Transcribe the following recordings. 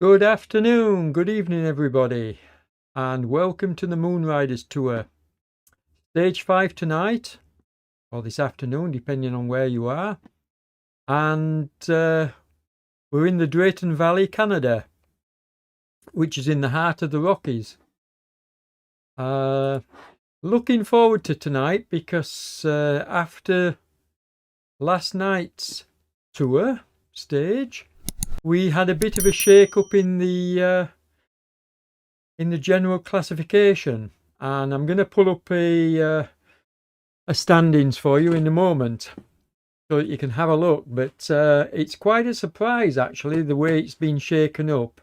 Good afternoon, good evening, everybody, and welcome to the Moonriders Tour. Stage 5 tonight, or this afternoon, depending on where you are. And we're in the Drayton Valley, Canada, which is in the heart of the Rockies. Looking forward to tonight because after last night's tour stage, we had a bit of a shake-up in the general classification, and I'm going to pull up a standings for you in a moment so that you can have a look. But it's quite a surprise, actually, the way it's been shaken up.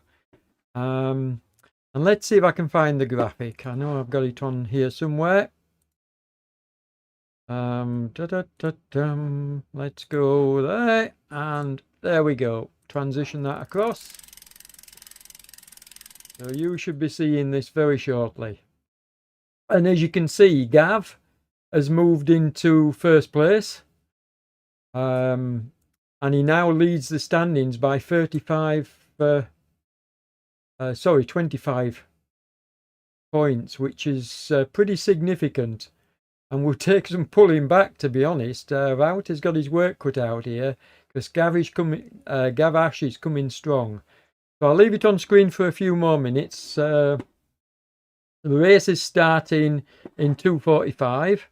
And let's see if I can find the graphic. I know I've got it on here somewhere. Let's go there, and there we go. Transition that across. So you should be seeing this very shortly. And as you can see, Gav has moved into first place. And he now leads the standings by 25 points, which is pretty significant, and will take some pulling back, to be honest. Wout has got his work cut out here because Gav Ash is coming strong. So I'll leave it on screen for a few more minutes. The race is starting in 2:45.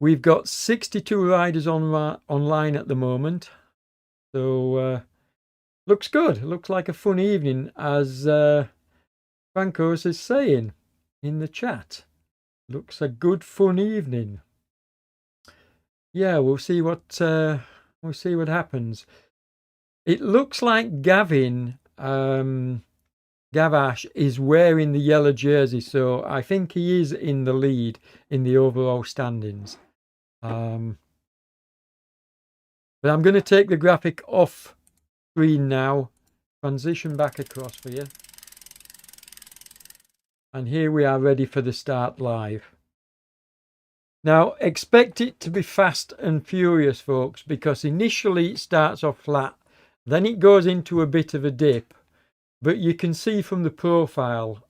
We've got 62 riders online at the moment. So looks good. Looks like a fun evening, as Francos is saying in the chat. Looks a good fun evening. Yeah, we'll see what happens. It looks like Gav Ash is wearing the yellow jersey, so I think he is in the lead in the overall standings. But I'm going to take the graphic off screen now, transition back across for you. And here we are ready for the start live. Now, expect it to be fast and furious, folks, because initially it starts off flat, then it goes into a bit of a dip. But you can see from the profile,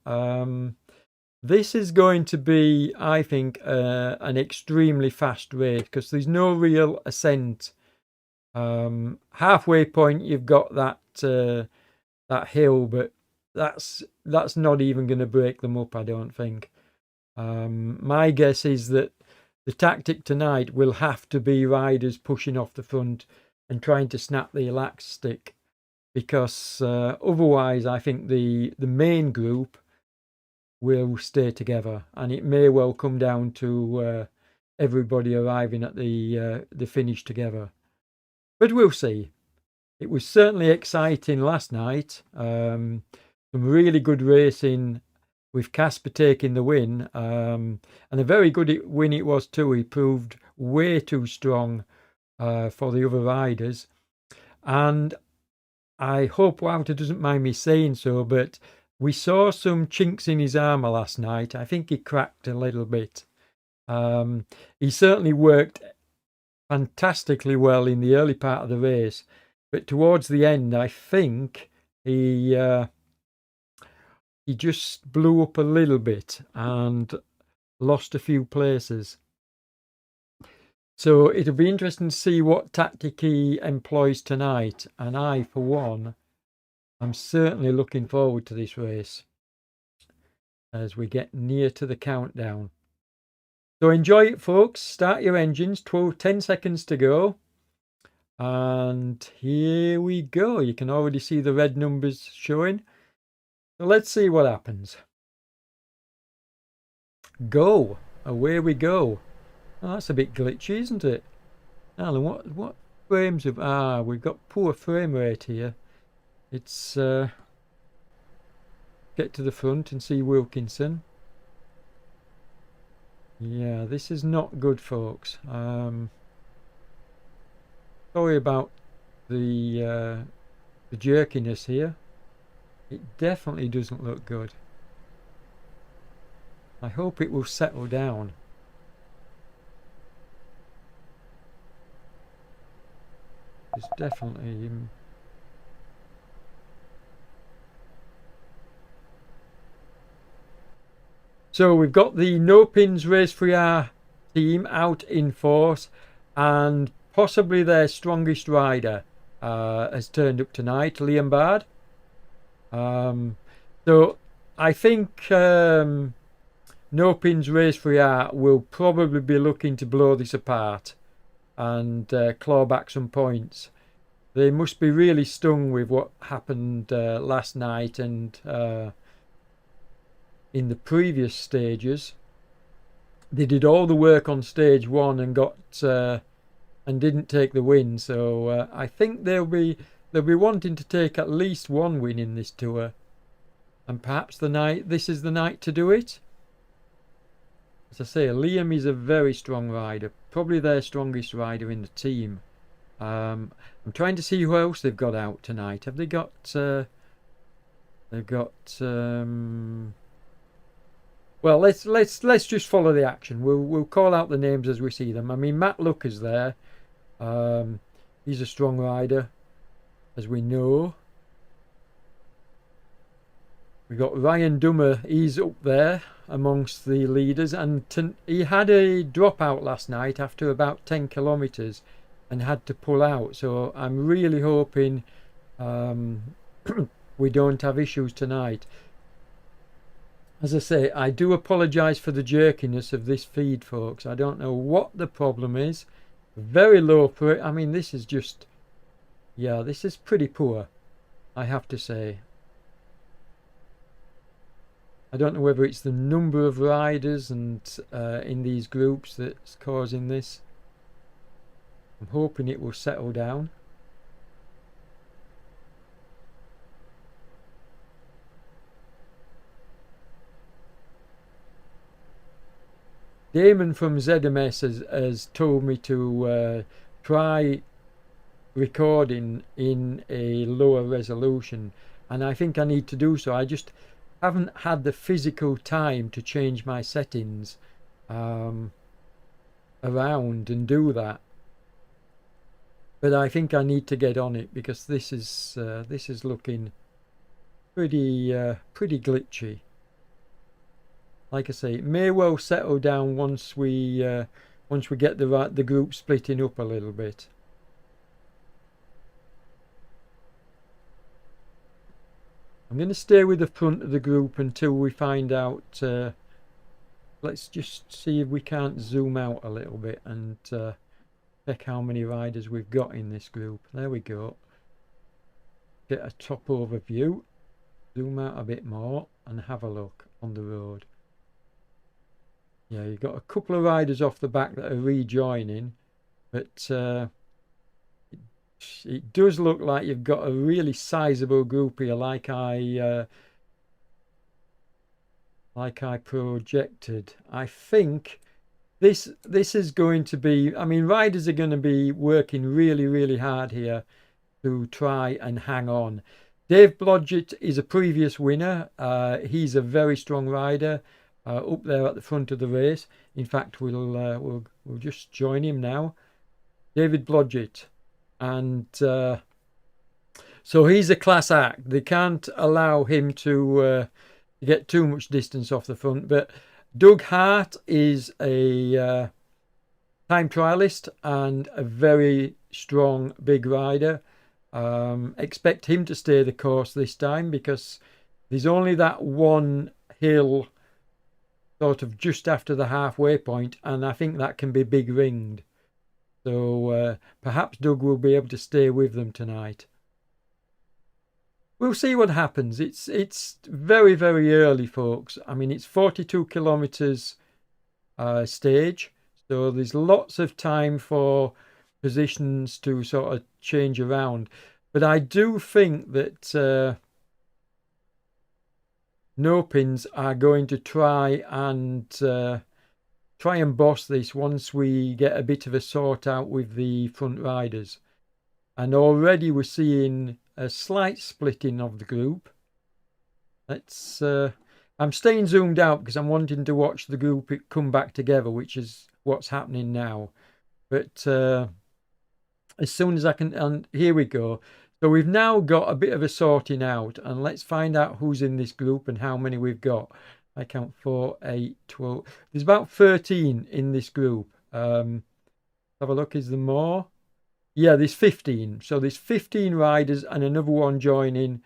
this is going to be, I think, an extremely fast race because there's no real ascent. Halfway point, you've got that hill, but that's not even going to break them up, I don't think. My guess is that the tactic tonight will have to be riders pushing off the front and trying to snap the elastic, because otherwise I think the main group will stay together, and it may well come down to everybody arriving at the finish together. But we'll see. It was certainly exciting last night. Some really good racing with Casper taking the win, and a very good win it was too. He proved way too strong for the other riders, and I hope Wouter doesn't mind me saying so, but we saw some chinks in his armour last night. I think he cracked a little bit. He certainly worked fantastically well in the early part of the race, but towards the end, I think he just blew up a little bit and lost a few places. So it'll be interesting to see what tactic he employs tonight. And I, for one, I'm certainly looking forward to this race as we get near to the countdown. So enjoy it, folks. Start your engines. 10 seconds to go. And here we go. You can already see the red numbers showing. So let's see what happens. Go. Away we go. Oh, that's a bit glitchy, isn't it? Alan, what frames have... we've got poor frame rate here. It's... get to the front and see Wilkinson. Yeah, this is not good, folks. Sorry about the jerkiness here. It definitely doesn't look good. I hope it will settle down. It's definitely... So we've got the No Pins Race for Our team out in force, and possibly their strongest rider has turned up tonight, Liam Bard. So I think No Pins Race for Our will probably be looking to blow this apart and claw back some points. They must be really stung with what happened last night and in the previous stages. They did all the work on stage one and got and didn't take the win. So I think they'll be wanting to take at least one win in this tour, and perhaps this is the night to do it. As I say, Liam is a very strong rider, probably their strongest rider in the team. I'm trying to see who else they've got out tonight. Have they got? They've got. Well, let's just follow the action. We'll call out the names as we see them. I mean, Matt Lucker's there. He's a strong rider, as we know. We've got Ryan Dummer. He's up there amongst the leaders, and he had a dropout last night after about 10 kilometres and had to pull out. So I'm really hoping we don't have issues tonight. As I say, I do apologise for the jerkiness of this feed, folks. I don't know what the problem is. Very low for it. I mean, this is just, yeah, this is pretty poor, I have to say. I don't know whether it's the number of riders and in these groups that's causing this. I'm hoping it will settle down. Damon from ZMS has told me to try recording in a lower resolution, and I think I need to do so. I just haven't had the physical time to change my settings around and do that. But I think I need to get on it, because this is looking pretty glitchy. Like I say, it may well settle down once we get the group splitting up a little bit. I'm going to stay with the front of the group until we find out. Let's just see if we can't zoom out a little bit and check how many riders we've got in this group. There we go. Get a top overview. Zoom out a bit more and have a look on the road. Yeah, you've got a couple of riders off the back that are rejoining, but it does look like you've got a really sizable group here, like I projected. I think this is going to be, I mean, riders are going to be working really hard here to try and hang on. Dave Blodgett is a previous winner. He's a very strong rider. Up there at the front of the race. In fact, we'll just join him now. David Blodgett, and so he's a class act. They can't allow him to get too much distance off the front. But Doug Hart is a time trialist and a very strong big rider. Expect him to stay the course this time, because there's only that one hill sort of just after the halfway point, and I think that can be big ringed. So perhaps Doug will be able to stay with them tonight. We'll see what happens. It's very early, folks. I mean, it's 42 kilometers stage, so there's lots of time for positions to sort of change around. But I do think that No Pins are going to try and boss this once we get a bit of a sort out with the front riders. And already we're seeing a slight splitting of the group. I'm staying zoomed out because I'm wanting to watch the group come back together, which is what's happening now. But as soon as I can, and here we go. So we've now got a bit of a sorting out, and let's find out who's in this group and how many we've got. I count 4, 8, 12. There's about 13 in this group. Have a look. Is there more? Yeah, there's 15. So there's 15 riders and another one joining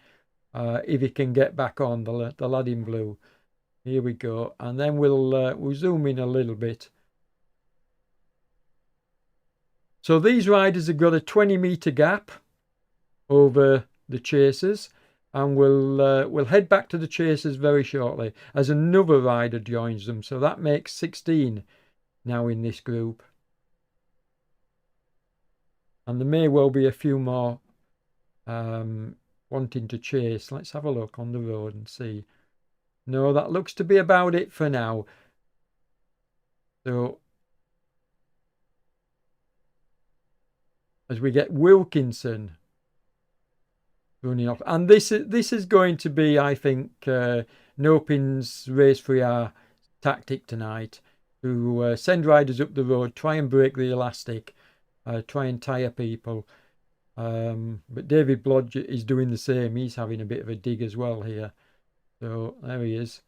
if he can get back on, the lad in blue. Here we go. And then we'll zoom in a little bit. So these riders have got a 20-meter gap over the chasers, and we'll head back to the chasers very shortly as another rider joins them. So that makes 16 now in this group. And there may well be a few more wanting to chase. Let's have a look on the road and see. No, that looks to be about it for now. So as we get Wilkinson running off, and this is going to be, I think, Nopin's race for our tactic tonight, to send riders up the road, try and break the elastic, try and tire people. But David Blodgett is doing the same. He's having a bit of a dig as well here. So there he is.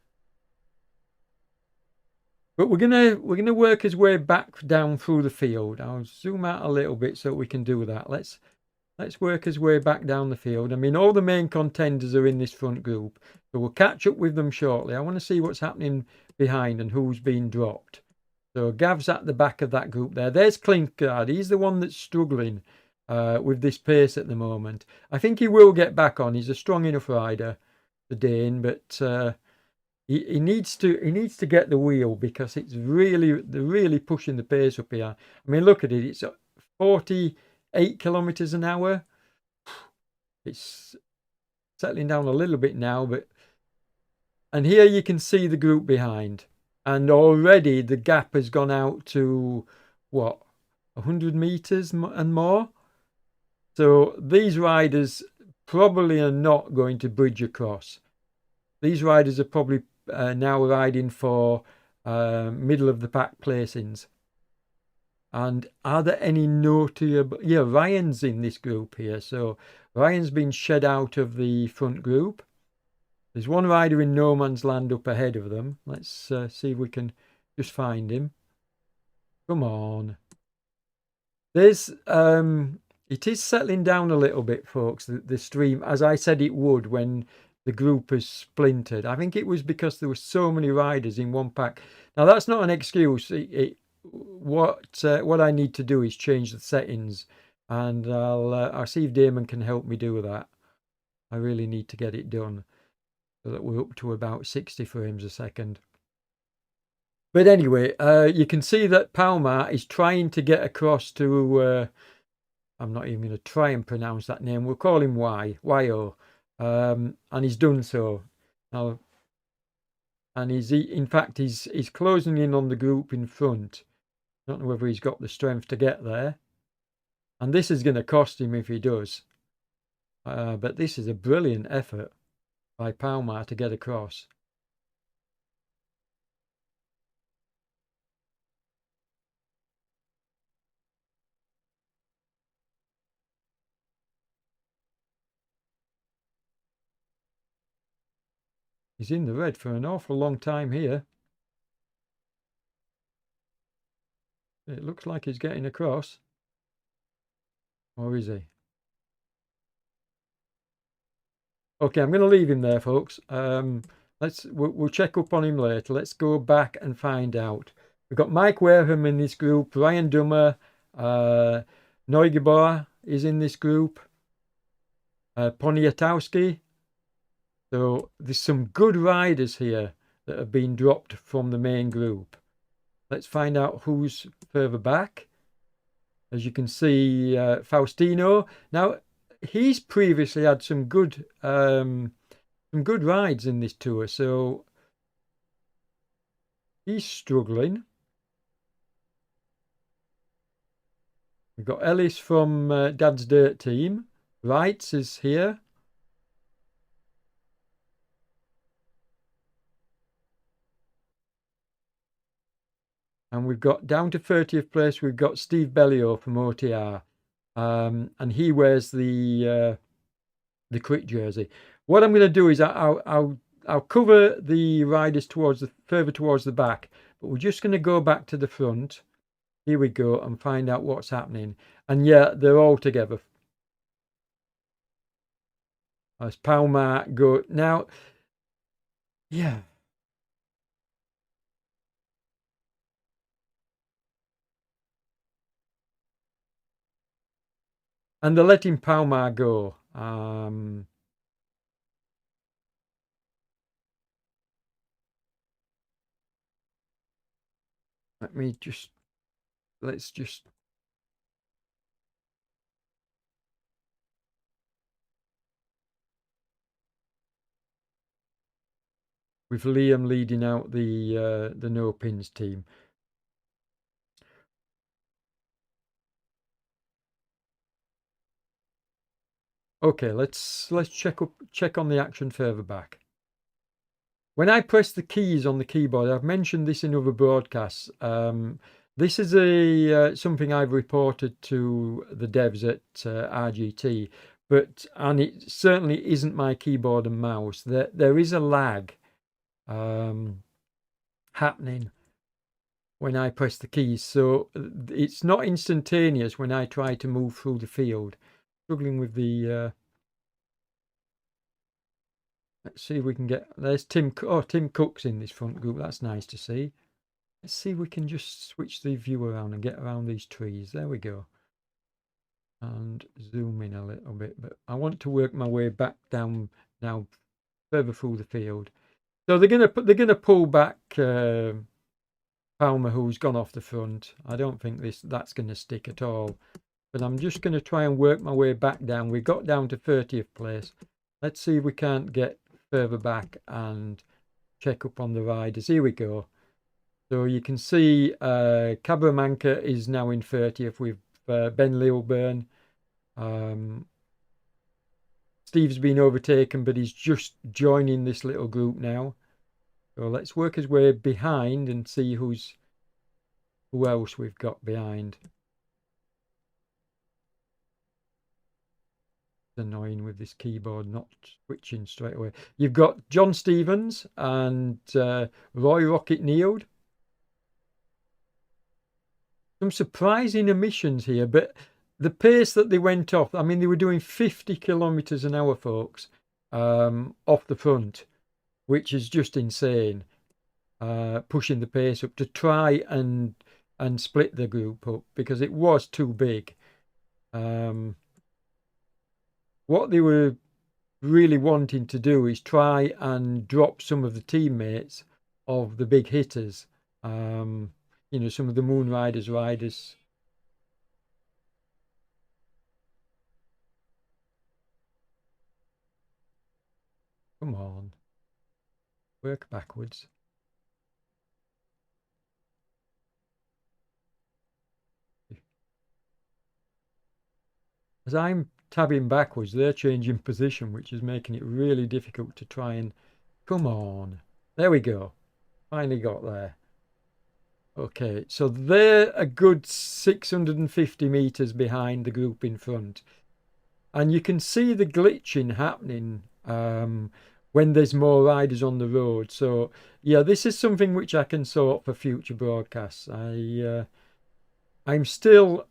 But we're gonna work his way back down through the field. I'll zoom out a little bit so we can do that. Let's work his way back down the field. I mean, all the main contenders are in this front group, so we'll catch up with them shortly. I want to see what's happening behind and who's been dropped. So Gav's at the back of that group there. There's Klinkgaard. He's the one that's struggling with this pace at the moment. I think he will get back on. He's a strong enough rider, the Dane, but he needs to get the wheel, because they're really pushing the pace up here. I mean, look at it. It's 48 kilometers an hour. It's settling down a little bit now, and here you can see the group behind, and already the gap has gone out to what, 100 meters and more. So these riders probably are not going to bridge across. These riders are probably now riding for middle of the pack placings. And are there any notable? Yeah, Ryan's in this group here. So Ryan's been shed out of the front group. There's one rider in no man's land up ahead of them. Let's see if we can just find him. Come on. There's it is settling down a little bit, folks, the stream, as I said it would when the group is splintered. I think it was because there were so many riders in one pack. Now, that's not an excuse. What I need to do is change the settings, and I'll see if Damon can help me do that. I really need to get it done so that we're up to about 60 frames a second. But anyway, you can see that Palma is trying to get across to... I'm not even going to try and pronounce that name. We'll call him Y-O. And he's done so. Now, and in fact, he's closing in on the group in front. I don't know whether he's got the strength to get there. And this is going to cost him if he does. But this is a brilliant effort by Palma to get across. He's in the red for an awful long time here. It looks like he's getting across. Or is he? Okay, I'm going to leave him there, folks. We'll check up on him later. Let's go back and find out. We've got Mike Wareham in this group. Ryan Dummer, Neugebauer is in this group. Poniatowski. So there's some good riders here that have been dropped from the main group. Let's find out who's further back. As you can see, Faustino. Now, he's previously had some good rides in this tour, so he's struggling. We've got Ellis from Dad's Dirt Team. Wrights is here. And we've got down to 30th place, we've got Steve Bellio from OTR. And he wears the crit jersey. What I'm going to do is I'll I'll cover the riders further towards the back, but we're just going to go back to the front. Here we go, and find out what's happening. And yeah, they're all together. As Palma go now, yeah. And they're letting Palma go. Let's just. With Liam leading out the no pins team. Okay, let's check on the action further back. When I press the keys on the keyboard, I've mentioned this in other broadcasts. This is something I've reported to the devs at RGT, and it certainly isn't my keyboard and mouse. There is a lag happening when I press the keys, so it's not instantaneous when I try to move through the field. Struggling with the. Let's see if we can get. There's Tim. Oh, Tim Cook's in this front group. That's nice to see. Let's see if we can just switch the view around and get around these trees. There we go. And zoom in a little bit. But I want to work my way back down now, further through the field. So they're gonna pull back Palmer, who's gone off the front. I don't think that's going to stick at all. But I'm just going to try and work my way back down. We got down to 30th place. Let's see if we can't get further back and check up on the riders. Here we go. So you can see Cabramanca is now in 30th with Ben Lilburn. Steve's been overtaken, but he's just joining this little group now. So let's work his way behind and see who else we've got behind. It's annoying with this keyboard not switching straight away. You've got John Stevens and Roy Rocket Neild. Some surprising emissions here, but the pace that they went off, I mean, they were doing 50 kilometers an hour, folks, off the front, which is just insane. Pushing the pace up to try and split the group up because it was too big. What they were really wanting to do is try and drop some of the teammates of the big hitters. Some of the Moon Riders. Come on. Work backwards. As I'm tabbing backwards, they're changing position, which is making it really difficult to try and... Come on. There we go. Finally got there. Okay, so they're a good 650 meters behind the group in front. And you can see the glitching happening when there's more riders on the road. So, yeah, this is something which I can sort for future broadcasts. I'm still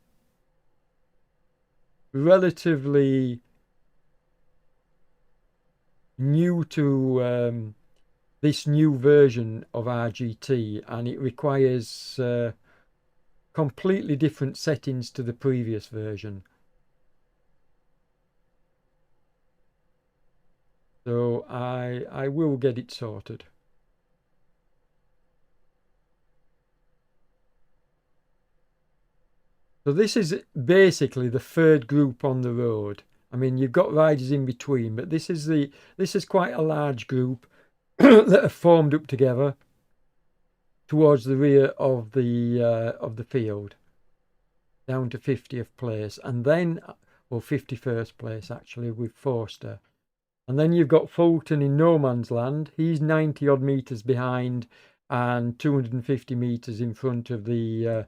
relatively new to this new version of RGT, and it requires completely different settings to the previous version. So I will get it sorted. So this is basically the third group on the road. I mean, you've got riders in between, but this is quite a large group that have formed up together towards the rear of the field, down to 50th place, and then, or 51st place actually, with Forster. And then you've got Fulton in no man's land. He's 90 odd meters behind and 250 meters in front of the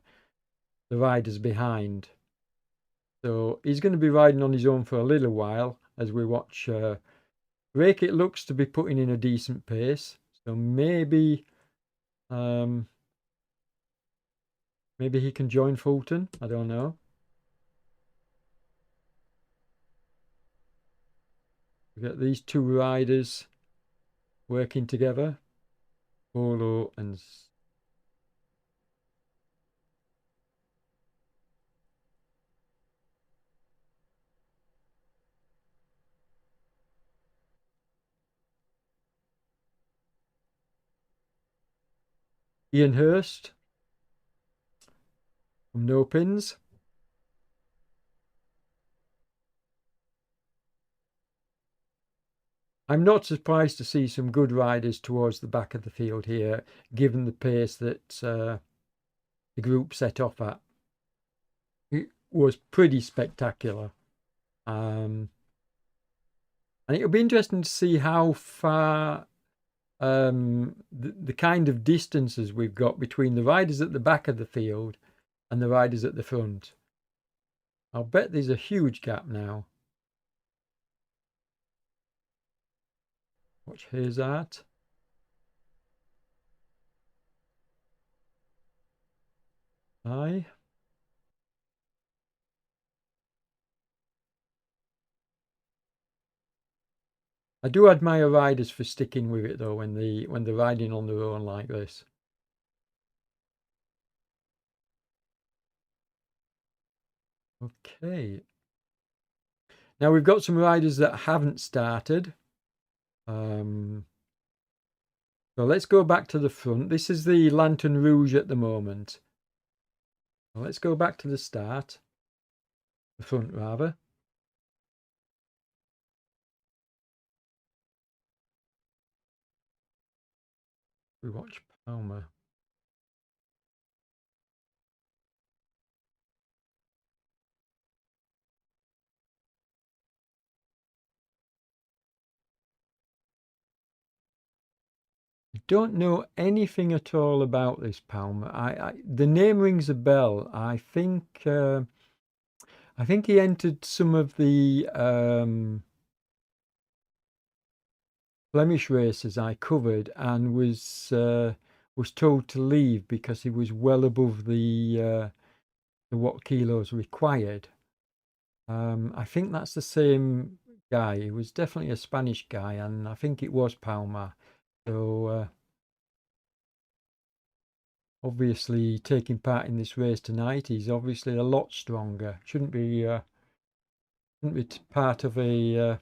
riders behind. So he's going to be riding on his own for a little while as we watch Drake, it looks to be putting in a decent pace, so maybe maybe he can join Fulton. I don't know. We got these two riders working together, Polo and Ian Hurst from No Pins. I'm not surprised to see some good riders towards the back of the field here, given the pace that the group set off at. It was pretty spectacular. And it'll be interesting to see how far the kind of distances we've got between the riders at the back of the field and the riders at the front. I'll bet there's a huge gap now. Watch Hazard. Aye. I do admire riders for sticking with it though when they're riding on their own like this. Okay. Now we've got some riders that haven't started. So let's go back to the front. This is the Lantern Rouge at the moment. Well, let's go back to the start. The front, rather. We watch Palmer. I don't know anything at all about this Palmer. The name rings a bell. I think he entered some of the Flemish races I covered and was told to leave because he was well above the what kilos required. I think that's the same guy. He was definitely a Spanish guy, and I think it was Palma. So obviously taking part in this race tonight, he's obviously a lot stronger. Shouldn't be part of a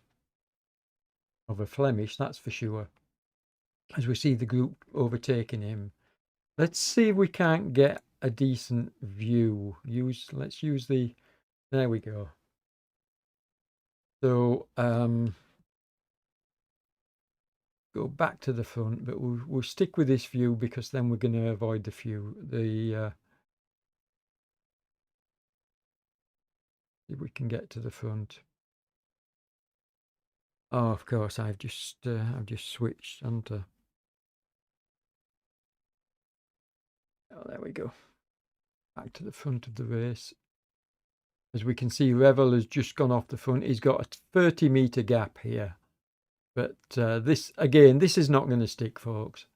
Flemish, that's for sure. As we see the group overtaking him. Let's see if we can't get a decent view. Let's use the. There we go. So go back to the front, but we'll stick with this view because then we're going to avoid if we can get to the front. Oh, of course, I've just switched onto. Oh, there we go. Back to the front of the race. As we can see, Revel has just gone off the front. He's got a 30-meter gap here. But this is not going to stick, folks.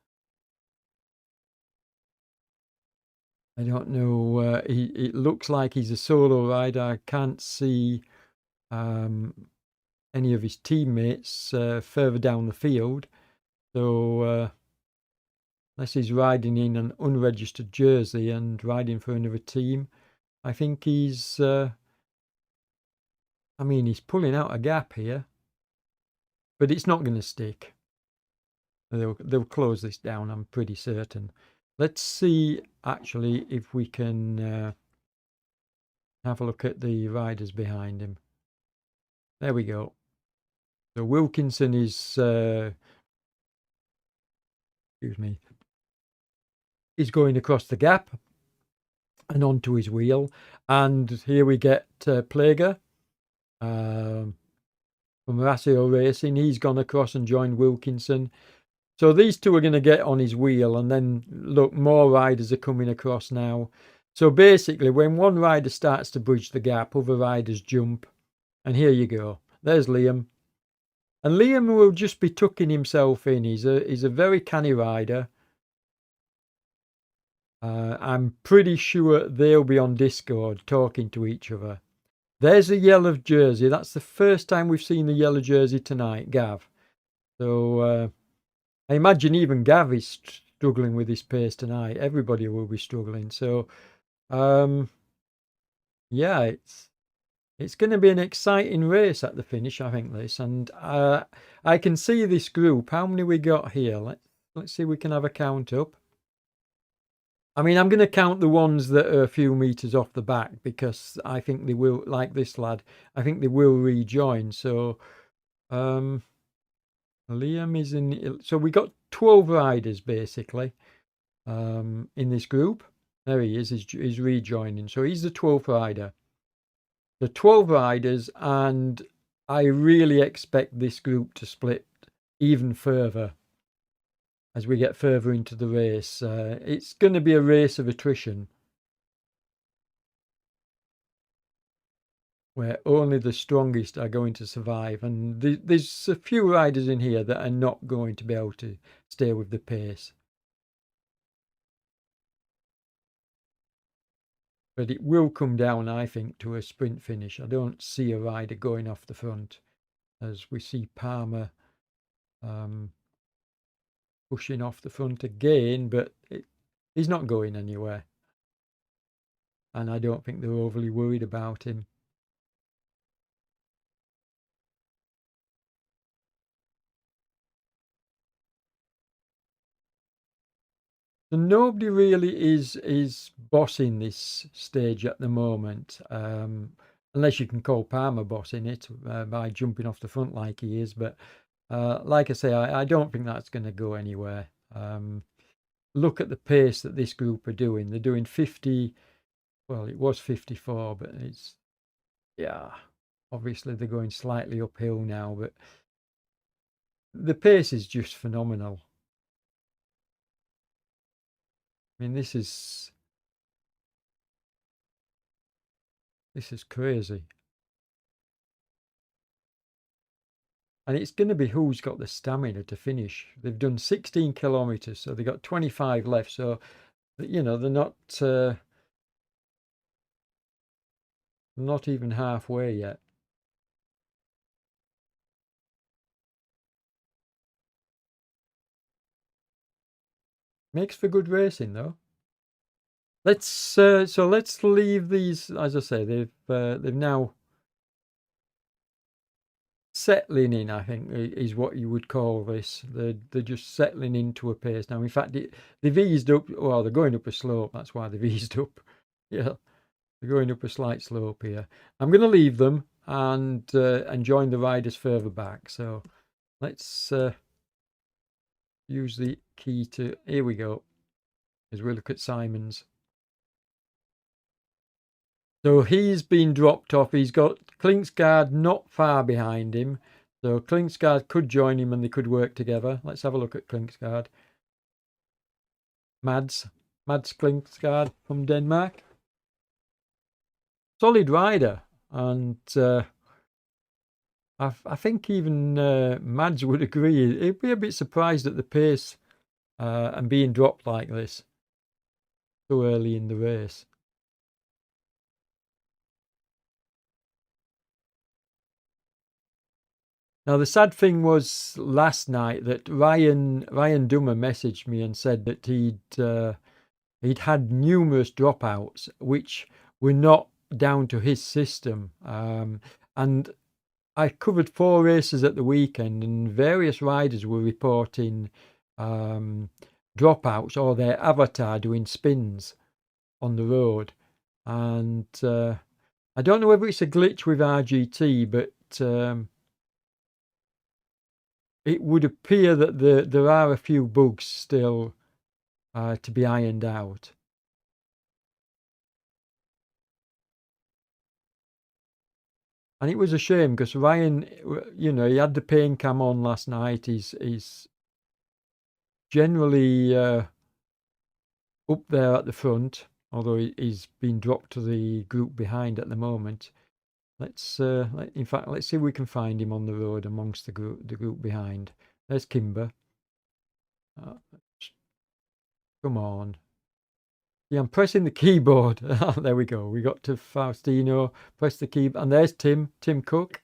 I don't know. It looks like he's a solo rider. I can't see any of his teammates further down the field. So unless he's riding in an unregistered jersey and riding for another team, I think he's pulling out a gap here. But it's not going to stick. They'll close this down, I'm pretty certain. Let's see, actually, if we can have a look at the riders behind him. There we go. So Wilkinson is, excuse me, is going across the gap and onto his wheel. And here we get Plager from Rasio Racing. He's gone across and joined Wilkinson. So these two are going to get on his wheel, and then look, more riders are coming across now. So basically, when one rider starts to bridge the gap, other riders jump. And here you go. There's Liam. And Liam will just be tucking himself in. He's a very canny rider. I'm pretty sure they'll be on Discord talking to each other. There's a yellow jersey. That's the first time we've seen the yellow jersey tonight, Gav. So I imagine even Gav is struggling with his pace tonight. Everybody will be struggling. So yeah, it's going to be an exciting race at the finish, I think. This, and I can see this group. How many we got here? Let's see. We can have a count up. I mean, I'm going to count the ones that are a few meters off the back because I think they will, like this lad, I think they will rejoin. So, Liam is in. So we got 12 riders basically in this group. There he is. He's rejoining. So he's the 12th rider. The 12 riders, and I really expect this group to split even further as we get further into the race. It's going to be a race of attrition where only the strongest are going to survive. And there's a few riders in here that are not going to be able to stay with the pace. But it will come down, I think, to a sprint finish. I don't see a rider going off the front as we see Palmer pushing off the front again, but he's not going anywhere. And I don't think they're overly worried about him. So nobody really is bossing this stage at the moment, unless you can call Palmer bossing it by jumping off the front like he is. But like I say, I don't think that's going to go anywhere. Look at the pace that this group are doing. They're doing 50. Well, it was 54, but it's, yeah, obviously they're going slightly uphill now, but the pace is just phenomenal. I mean, this is crazy. And it's going to be who's got the stamina to finish. They've done 16 kilometers, so they've got 25 left. So, you know, they're not even halfway yet. Makes for good racing, though. Let's leave these. As I say, they've now settling in, I think, is what you would call this. They're just settling into a pace now. In fact, they've eased up. Well, they're going up a slope. That's why they've eased up. Yeah, they're going up a slight slope here. I'm going to leave them and join the riders further back. So let's use the key to. Here we go. As we look at Simon's. So he's been dropped off. He's got Klinksgaard not far behind him. So Klinksgaard could join him and they could work together. Let's have a look at Klinksgaard. Mads Klinksgaard from Denmark. Solid rider. And I think even Mads would agree. He'd be a bit surprised at the pace and being dropped like this so early in the race. Now, the sad thing was last night that Ryan Dummer messaged me and said that he'd had numerous dropouts, which were not down to his system. And I covered 4 races at the weekend, and various riders were reporting dropouts or their avatar doing spins on the road. And I don't know whether it's a glitch with RGT, but it would appear that there are a few bugs still to be ironed out. And it was a shame because Ryan, you know, he had the pain cam on last night. He's generally up there at the front, although he's been dropped to the group behind at the moment. In fact, let's see if we can find him on the road amongst the group behind. There's Kimber. Uh, come on. Yeah, I'm pressing the keyboard. There we go. We got to Faustino. Press the key, and there's Tim Cook.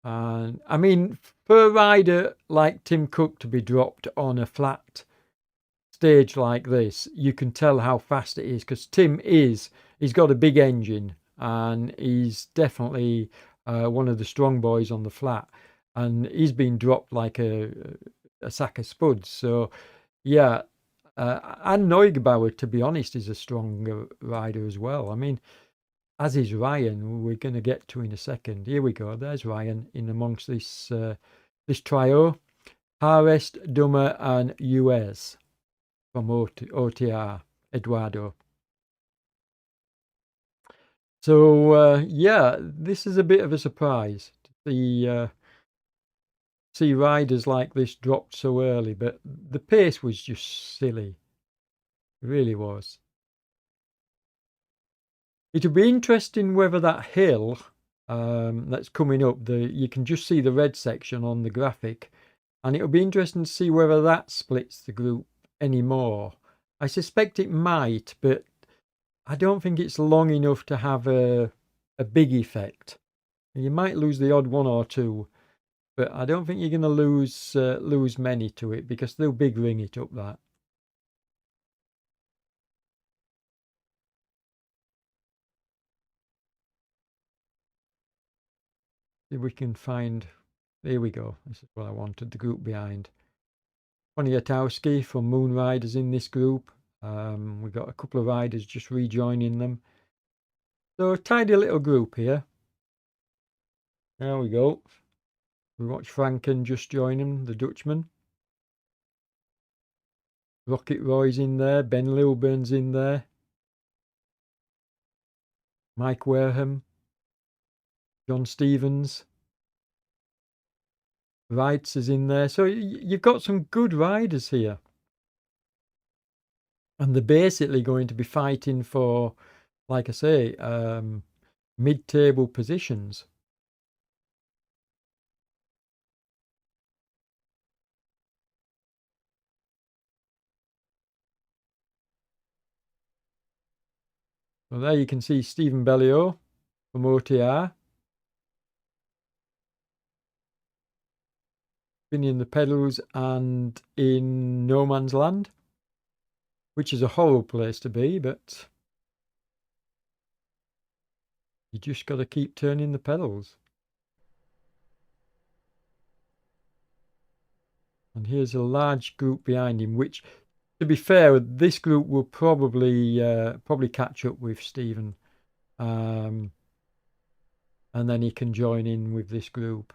And I mean, for a rider like Tim Cook to be dropped on a flat stage like this, you can tell how fast it is because he's got a big engine and he's definitely one of the strong boys on the flat, and he's been dropped like a sack of spuds. So yeah, and Neugebauer, to be honest, is a strong rider as well. I mean, as is Ryan, we're going to get to in a second. Here we go. There's Ryan in amongst this trio. Harest, Dummer, and US from OTR, Eduardo. So yeah, this is a bit of a surprise to see riders like this dropped so early, but the pace was just silly. It really was. It'll be interesting whether that hill that's coming up, you can just see the red section on the graphic, and it'll be interesting to see whether that splits the group anymore. I suspect it might, but I don't think it's long enough to have a big effect. You might lose the odd one or two, but I don't think you're going to lose many to it because they'll big ring it up that. If we can find, there we go. This is what I wanted, the group behind. Poniatowski from Moon Riders in this group. We've got a couple of riders just rejoining them. So a tidy little group here. There we go. We watch Franken just join him, the Dutchman. Rocket Roy's in there. Ben Lilburn's in there. Mike Wareham. John Stevens. Wrights is in there. So you've got some good riders here. And they're basically going to be fighting for, like I say, mid-table positions. So there you can see Stephen Bellio from OTR. Spinning the pedals and in no man's land, which is a horrible place to be, but you just got to keep turning the pedals. And here's a large group behind him, which, to be fair, this group will probably catch up with Stephen, and then he can join in with this group.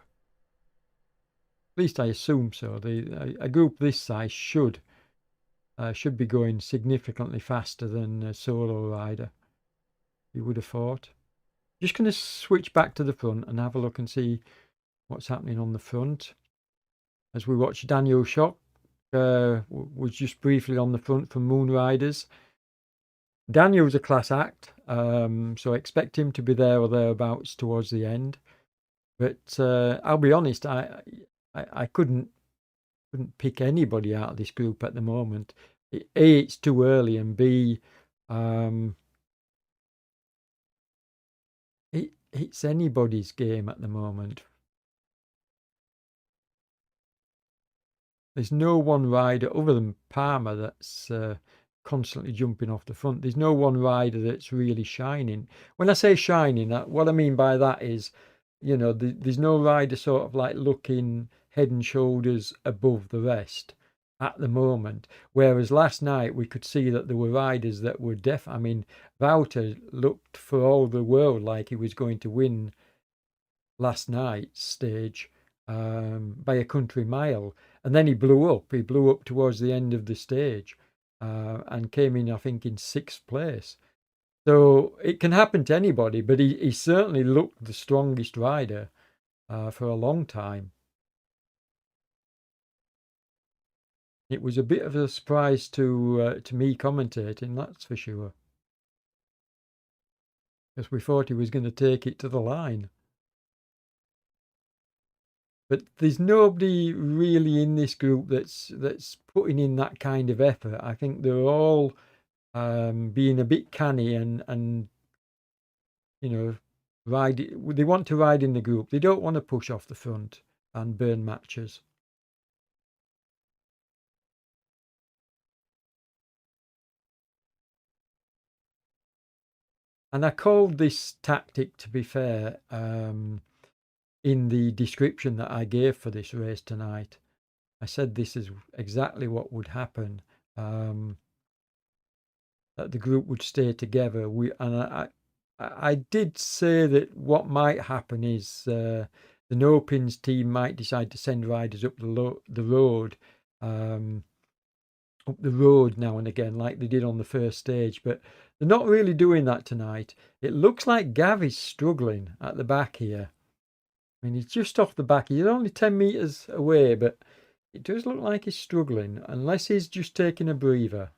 At least I assume so. A group this size should be going significantly faster than a solo rider. You would have thought. Just going to switch back to the front and have a look and see what's happening on the front. As we watch Daniel Schock was just briefly on the front for Moon Riders. Daniel's a class act, so I expect him to be there or thereabouts towards the end. But I'll be honest, I couldn't pick anybody out of this group at the moment. A, it's too early, and B, it's anybody's game at the moment. There's no one rider other than Palmer that's constantly jumping off the front. There's no one rider that's really shining. When I say shining, what I mean by that is, there's no rider sort of like looking head and shoulders above the rest at the moment. Whereas last night we could see that there were riders that were I mean, Wouter looked for all the world like he was going to win last night's stage by a country mile. And then he blew up. He blew up towards the end of the stage and came in, I think, in 6th place. So it can happen to anybody, but he certainly looked the strongest rider for a long time. It was a bit of a surprise to me commentating, that's for sure. because we thought he was going to take it to the line. But there's nobody really in this group that's putting in that kind of effort. I think they're all being a bit canny and you know they want to ride in the group. They don't want to push off the front and burn matches. And I called this tactic, to be fair, in the description that I gave for this race tonight. I said this is exactly what would happen. That the group would stay together. I did say that what might happen is the no pins team might decide to send riders up the road, up the road now and again, like they did on the first stage. But they're not really doing that tonight. It looks like Gav is struggling at the back here. I mean, he's just off the back. He's only 10 meters away, but it does look like he's struggling, unless he's just taking a breather.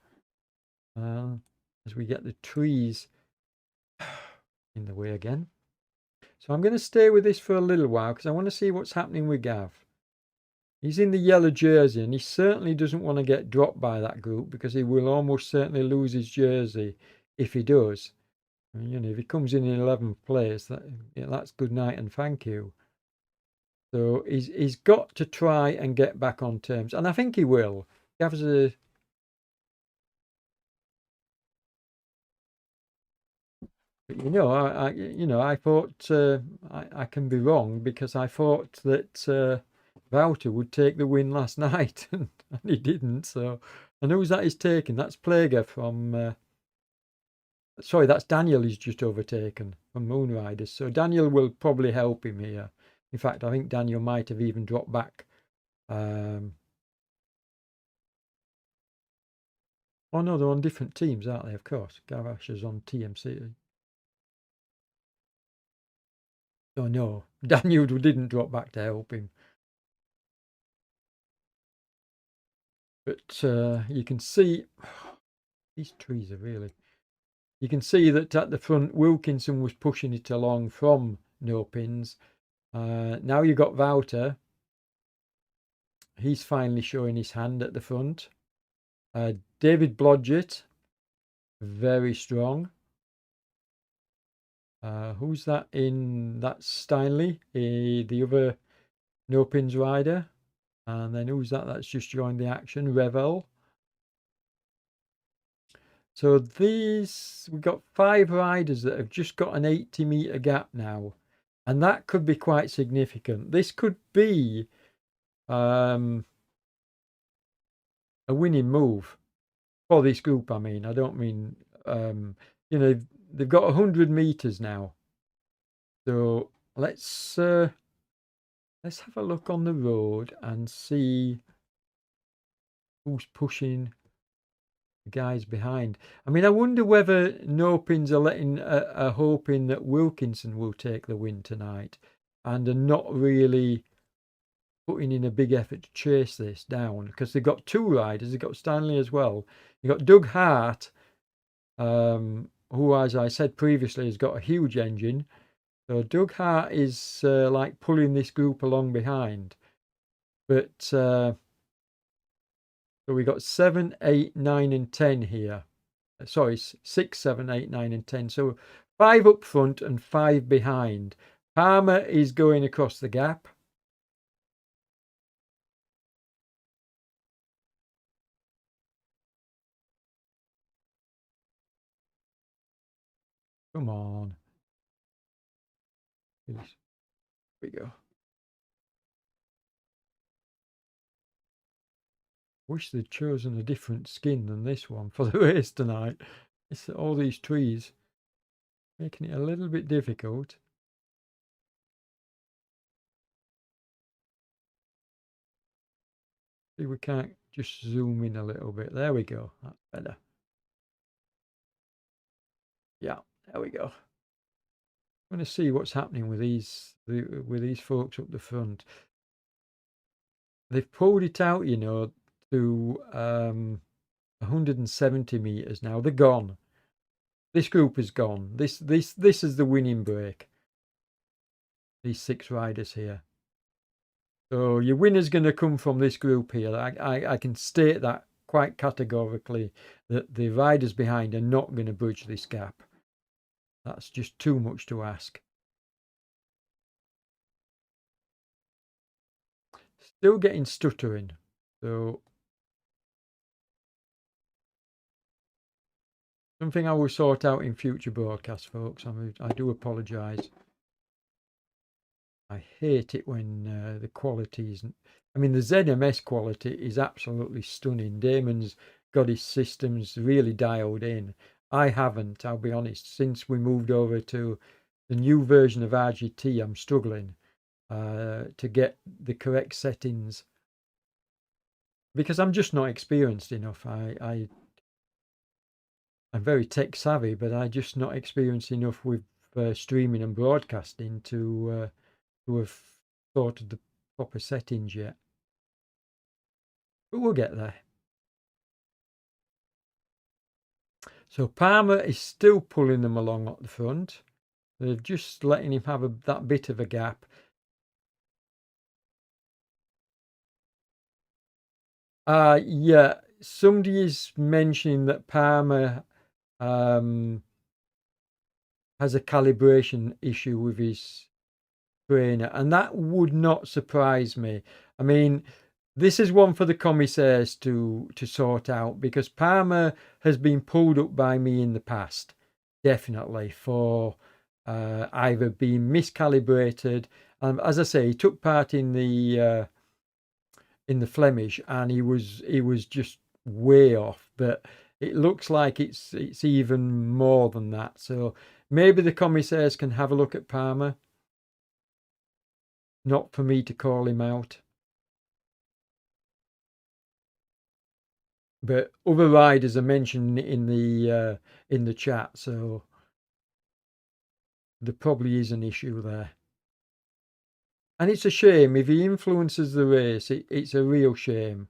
As we get the trees in the way again. So I'm going to stay with this for a little while because I want to see what's happening with Gav. He's in the yellow jersey and he certainly doesn't want to get dropped by that group because he will almost certainly lose his jersey if he does. I mean, if he comes in 11th place, that's good night and thank you. So he's got to try and get back on terms, and I think he will. Gav's a I thought I can be wrong because I thought that Wouter would take the win last night, and he didn't. So, and who's that is taken? That's Plager from. Sorry, that's Daniel. He's just overtaken from Moonriders. So Daniel will probably help him here. In fact, I think Daniel might have even dropped back. Oh no, they're on different teams, aren't they? Of course, Garash is on TMC. Oh no, Daniel didn't drop back to help him. But you can see these trees are really. You can see that at the front, Wilkinson was pushing it along from no pins. Now you've got Wouter. He's finally showing his hand at the front. David Blodgett, very strong. Who's that in? That's Steinley, the other no pins rider. And then who's that? That's just joined the action, Revel. So we've got 5 riders that have just got an 80-meter gap now. And that could be quite significant. This could be a winning move for this group. I mean, I don't mean, they've got 100 meters now. So let's have a look on the road and see who's pushing the guys behind. I mean, I wonder whether no pins are hoping that Wilkinson will take the win tonight and are not really putting in a big effort to chase this down because they've got 2 riders. They've got Stanley as well. You've got Doug Hart, who, as I said previously, has got a huge engine. So Doug Hart is like pulling this group along behind. But so we got 7, 8, 9, and 10 here. Sorry, 6, 7, 8, 9, and 10. So 5 up front and 5 behind. Palmer is going across the gap. Come on. Here we go. Wish they'd chosen a different skin than this one for the race tonight. It's all these trees making it a little bit difficult. See, we can't just zoom in a little bit. There we go. That's better. Yeah, there we go. I'm going to see what's happening with these folks up the front. They've pulled it out, to 170 meters now. They're gone. This group is gone. This is the winning break. These 6 riders here. So your winner's going to come from this group here. I can state that quite categorically, that the riders behind are not going to bridge this gap. That's just too much to ask. Still getting stuttering. So something I will sort out in future broadcasts, folks. I do apologise. I hate it when the quality isn't. I mean, the ZMS quality is absolutely stunning. Damon's got his systems really dialed in. I haven't, I'll be honest. Since we moved over to the new version of RGT, I'm struggling to get the correct settings because I'm just not experienced enough. I'm very tech savvy, but I'm just not experienced enough with streaming and broadcasting to have thought of the proper settings yet. But we'll get there. So Palmer is still pulling them along at the front. They're just letting him have that bit of a gap. Yeah, somebody is mentioning that Palmer has a calibration issue with his trainer, and that would not surprise me. I mean, this is one for the commissaires to sort out, because Palmer has been pulled up by me in the past, definitely, for either being miscalibrated. As I say, he took part in the Flemish, and he was just way off. But it looks like it's even more than that. So maybe the commissaires can have a look at Palmer. Not for me to call him out. But other riders are mentioned in the chat, so there probably is an issue there. And it's a shame if he influences the race. It's a real shame.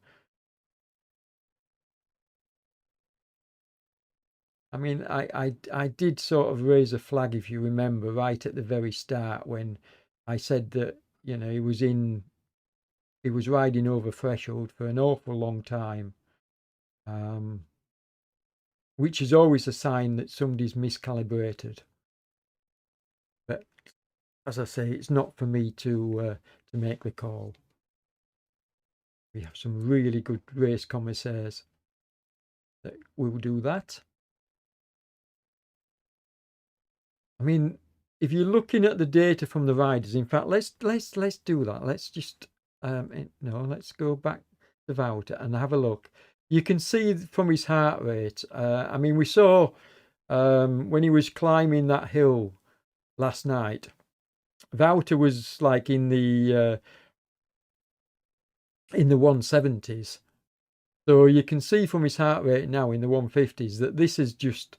I mean, I did sort of raise a flag, if you remember, right at the very start when I said that, you know, he was riding over threshold for an awful long time, which is always a sign that somebody's miscalibrated. But as I say, it's not for me to make the call. We have some really good race commissaires that will do that. I mean, if you're looking at the data from the riders, in fact, let's do that. Let's just let's go back to Wouter and have a look. You can see from his heart rate. I mean, we saw when he was climbing that hill last night, Wouter was like in the 170s. So you can see from his heart rate now in the 150s that this is just,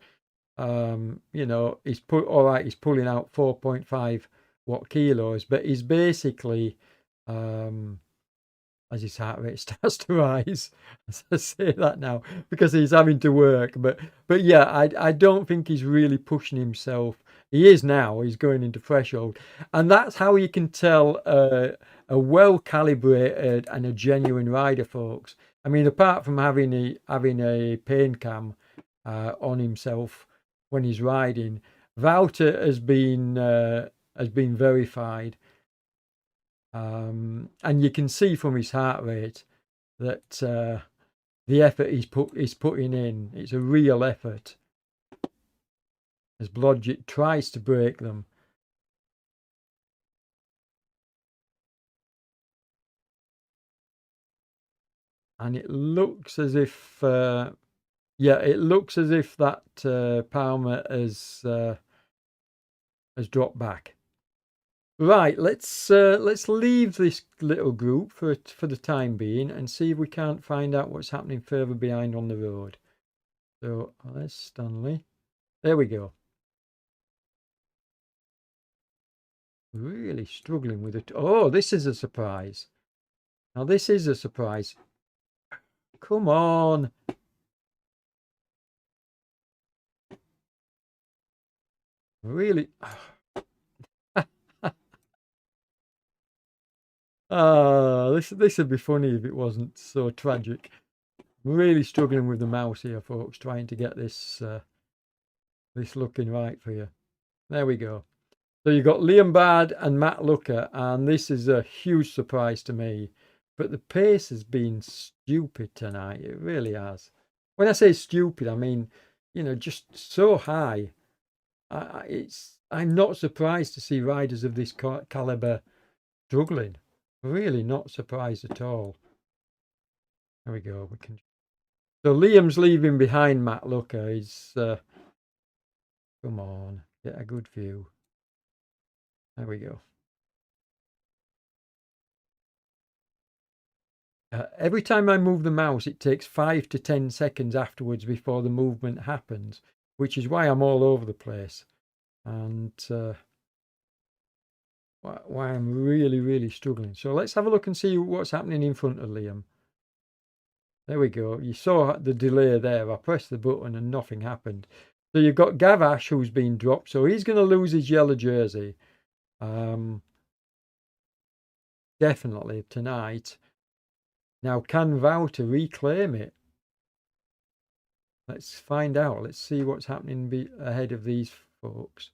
he's pulling out 4.5 watt kilos, but he's basically, as his heart rate starts to rise, as I say that now, because he's having to work. But yeah, I don't think he's really pushing himself. He is now. He's going into threshold, and that's how you can tell a well calibrated and a genuine rider, folks. I mean, apart from having a pain cam on himself when he's riding, Wouter has been verified. And you can see from his heart rate that the effort he's putting in, it's a real effort. As Blodgett tries to break them. And it looks as if, it looks as if that Palmer has dropped back. Right, let's leave this little group for the time being and see if we can't find out what's happening further behind on the road. So there's Stanley. There we go. Really struggling with it. Oh, this is a surprise. Now this is a surprise. Come on. Really. This would be funny if it wasn't so tragic. Really struggling with the mouse here, folks, trying to get this looking right for you. There we go. So you've got Liam Baird and Matt Lucker, and this is a huge surprise to me. But the pace has been stupid tonight. It really has. When I say stupid, I mean, just so high. I'm not surprised to see riders of this caliber struggling. Really not surprised at all. There we go. So Liam's leaving behind Matt Lucker. He's come on, get a good view. There we go. Every time I move the mouse, it takes 5 to 10 seconds afterwards before the movement happens, which is why I'm all over the place, and why I'm really, really struggling. So let's have a look and see what's happening in front of Liam. There we go. You saw the delay there. I pressed the button and nothing happened. So you've got Gavash who's been dropped, so he's going to lose his yellow jersey. Definitely tonight. Now, can Wouter reclaim it? Let's find out. Let's see what's happening ahead of these folks.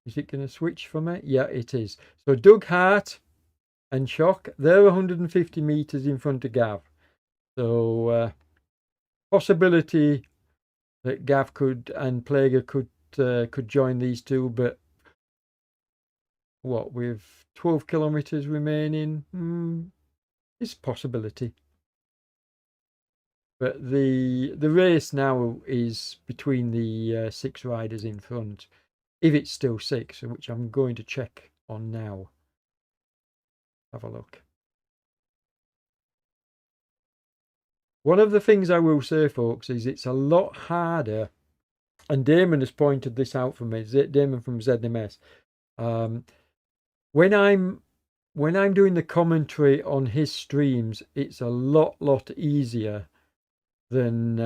Is it going to switch for me? Yeah, it is. So Doug Hart and Shock, they're 150 metres in front of Gav. So possibility that Gav and Plager could join these two, but what, with 12 kilometres remaining, it's a possibility. But the race now is between the 6 riders in front, if it's still 6, which I'm going to check on now. Have a look. One of the things I will say, folks, is it's a lot harder, and Damon has pointed this out for me, Damon from ZMS. When I'm doing the commentary on his streams, it's a lot easier than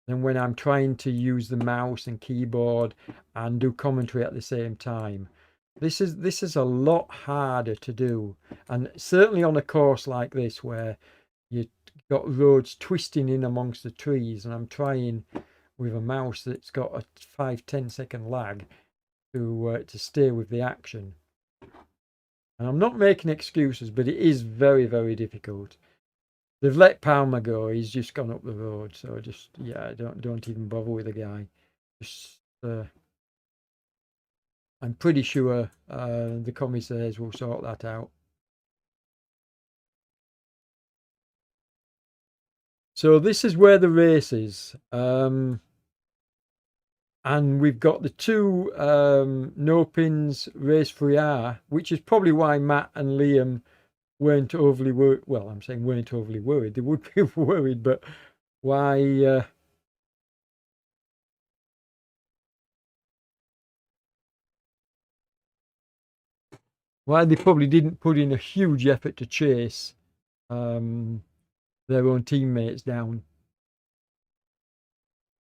when I'm trying to use the mouse and keyboard and do commentary at the same time. This is a lot harder to do, and certainly on a course like this where you've got roads twisting in amongst the trees, and I'm trying with a mouse that's got a 5-10 second lag to stay with the action. And I'm not making excuses, but it is very, very difficult. They've let Palmer go. He's just gone up the road. So don't even bother with the guy. Just I'm pretty sure the commissaires will sort that out. So this is where the race is. And we've got the 2 no pins race free R, which is probably why Matt and Liam weren't overly worried. Well, I'm saying weren't overly worried. They would be worried, but why they probably didn't put in a huge effort to chase their own teammates down.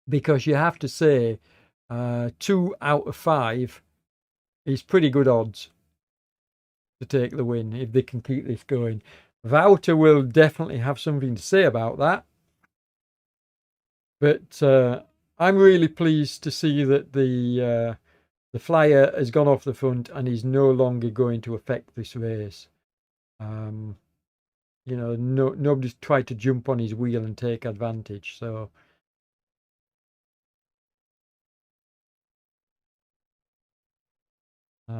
Because you have to say 2 out of 5 is pretty good odds to take the win if they can keep this going. Wouter will definitely have something to say about that. But I'm really pleased to see that the flyer has gone off the front and is no longer going to affect this race. Nobody's tried to jump on his wheel and take advantage. So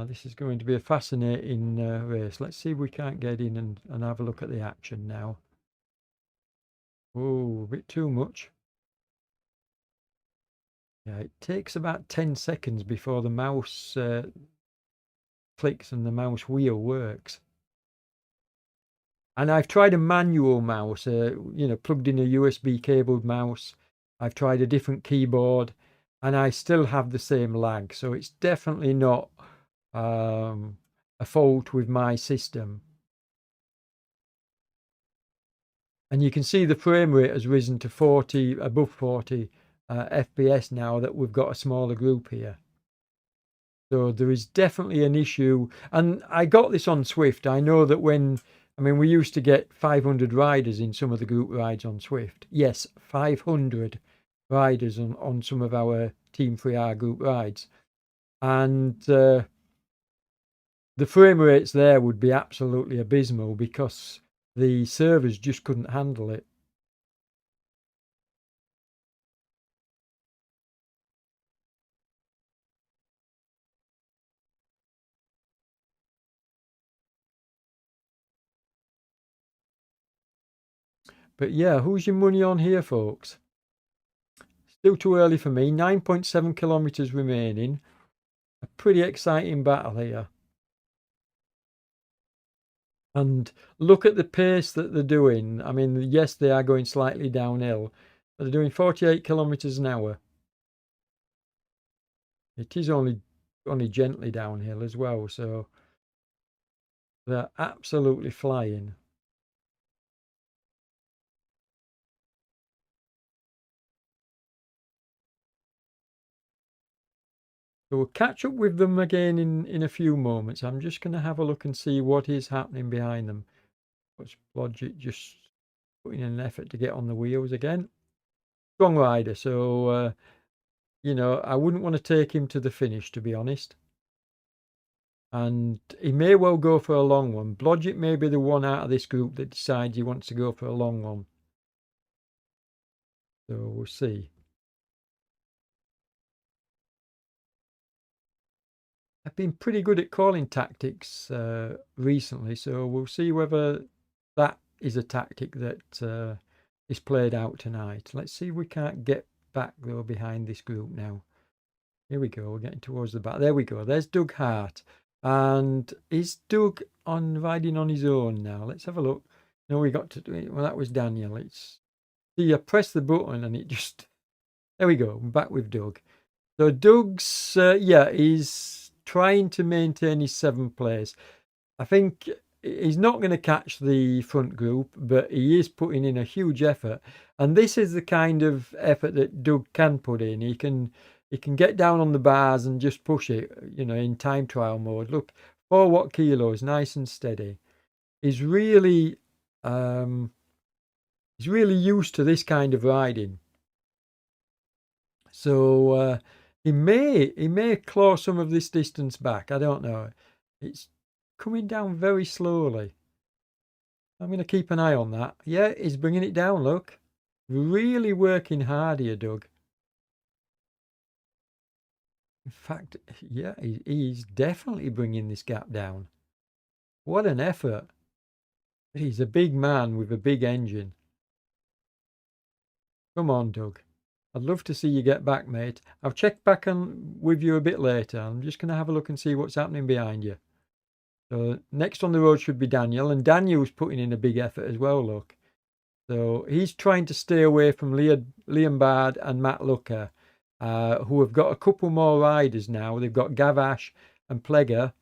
this is going to be a fascinating race. Let's see if we can't get in and have a look at the action now. Oh, a bit too much. Yeah, it takes about 10 seconds before the mouse clicks and the mouse wheel works. And I've tried a manual mouse, plugged in a USB cabled mouse. I've tried a different keyboard, and I still have the same lag. So it's definitely not a fault with my system. And you can see the frame rate has risen to 40, above 40 FPS now that we've got a smaller group here. So there is definitely an issue. And I got this on Swift. I know that we used to get 500 riders in some of the group rides on Swift. Yes, 500 riders on some of our Team 3R group rides. And the frame rates there would be absolutely abysmal because the servers just couldn't handle it. But yeah, who's your money on here, folks? Still too early for me. 9.7 kilometers remaining. A pretty exciting battle here. And look at the pace that they're doing. I mean, yes, they are going slightly downhill, but they're doing 48 kilometers an hour. It is only gently downhill as well, so they're absolutely flying. So we'll catch up with them again in a few moments. I'm just going to have a look and see what is happening behind them. Watch Blodgett just putting in an effort to get on the wheels again. Strong rider, so I wouldn't want to take him to the finish, to be honest. And he may well go for a long one. Blodgett may be the one out of this group that decides he wants to go for a long one. So we'll see. I've been pretty good at calling tactics recently, so we'll see whether that is a tactic that is played out tonight. Let's see if we can't get back though behind this group now. Here we go, we're getting towards the back. There we go, there's Doug Hart. And is Doug riding on his own now? Let's have a look. No, we got to do it. Well, that was Daniel. See, I press the button and it just, there we go, I'm back with Doug. So Doug's, he's trying to maintain his 7th place. I think he's not going to catch the front group, but he is putting in a huge effort. And this is the kind of effort that Doug can put in. He can get down on the bars and just push it, in time trial mode. Look, 4 watt kilos, nice and steady. He's really used to this kind of riding. So he may claw some of this distance back. I don't know. It's coming down very slowly. I'm going to keep an eye on that. Yeah, he's bringing it down, look. Really working hard here, Doug. In fact, yeah, he's definitely bringing this gap down. What an effort. He's a big man with a big engine. Come on, Doug. I'd love to see you get back, mate. I'll check back with you a bit later. I'm just going to have a look and see what's happening behind you. So next on the road should be Daniel, and Daniel's putting in a big effort as well, look. So he's trying to stay away from Liam Bard and Matt Looker, who have got a couple more riders now. They've got Gavash and Pleger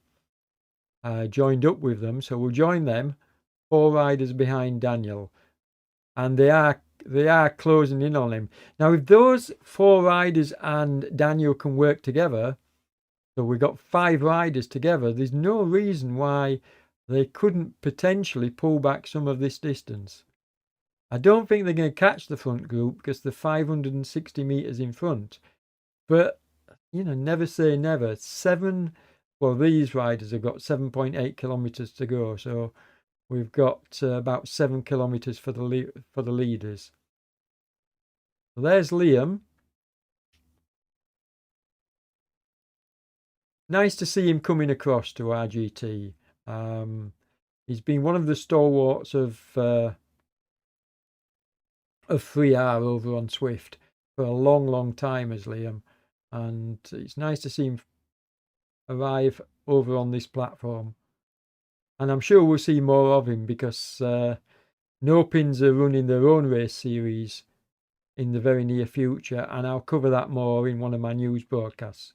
joined up with them, so we'll join them. 4 riders behind Daniel, and they are closing in on him. Now, if those 4 riders and Daniel can work together, so we've got 5 riders together, there's no reason why they couldn't potentially pull back some of this distance. I don't think they're going to catch the front group because they're 560 meters in front. But, never say never. These riders have got 7.8 kilometers to go. So we've got about 7 kilometers for the leaders. So there's Liam. Nice to see him coming across to RGT. He's been one of the stalwarts of 3R over on Swift for a long, long time as Liam. And it's nice to see him arrive over on this platform. And I'm sure we'll see more of him because No Pins are running their own race series in the very near future, and I'll cover that more in one of my news broadcasts.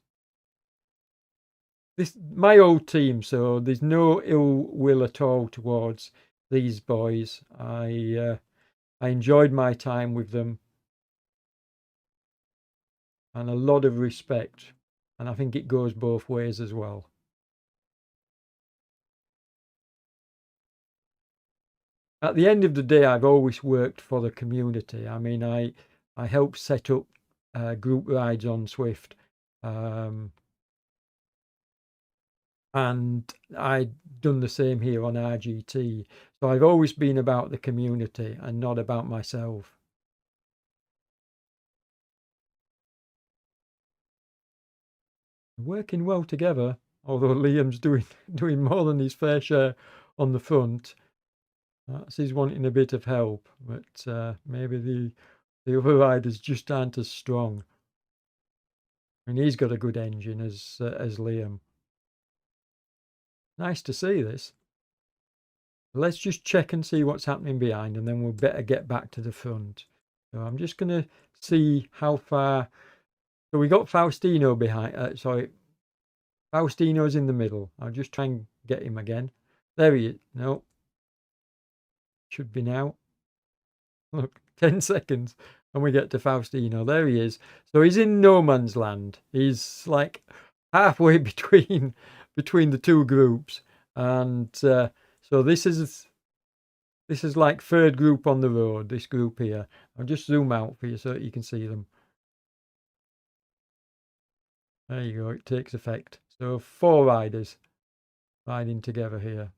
This my old team, so there's no ill will at all towards these boys. I enjoyed my time with them. and a lot of respect. And I think it goes both ways as well. At the end of the day, I've always worked for the community. I mean, I helped set up group rides on Swift. And I'd done the same here on RGT. So I've always been about the community and not about myself. Working well together, although Liam's doing more than his fair share on the front. That's he's wanting a bit of help, but maybe the other riders just aren't as strong. And he's got a good engine as Liam. Nice to see this. Let's just check and see what's happening behind, and then we'll better get back to the front. So I'm just going to see how far. So we got Faustino behind. Sorry, Faustino's in the middle. I'll just try and get him again. There he is. No, should be now. Look, 10 seconds, and we get to Faustino. There he is. So he's in no man's land. He's like halfway between the two groups, and so this is like third group on the road. This group here. I'll just zoom out for you so that you can see them. There you go. It takes effect. So 4 riders riding together here.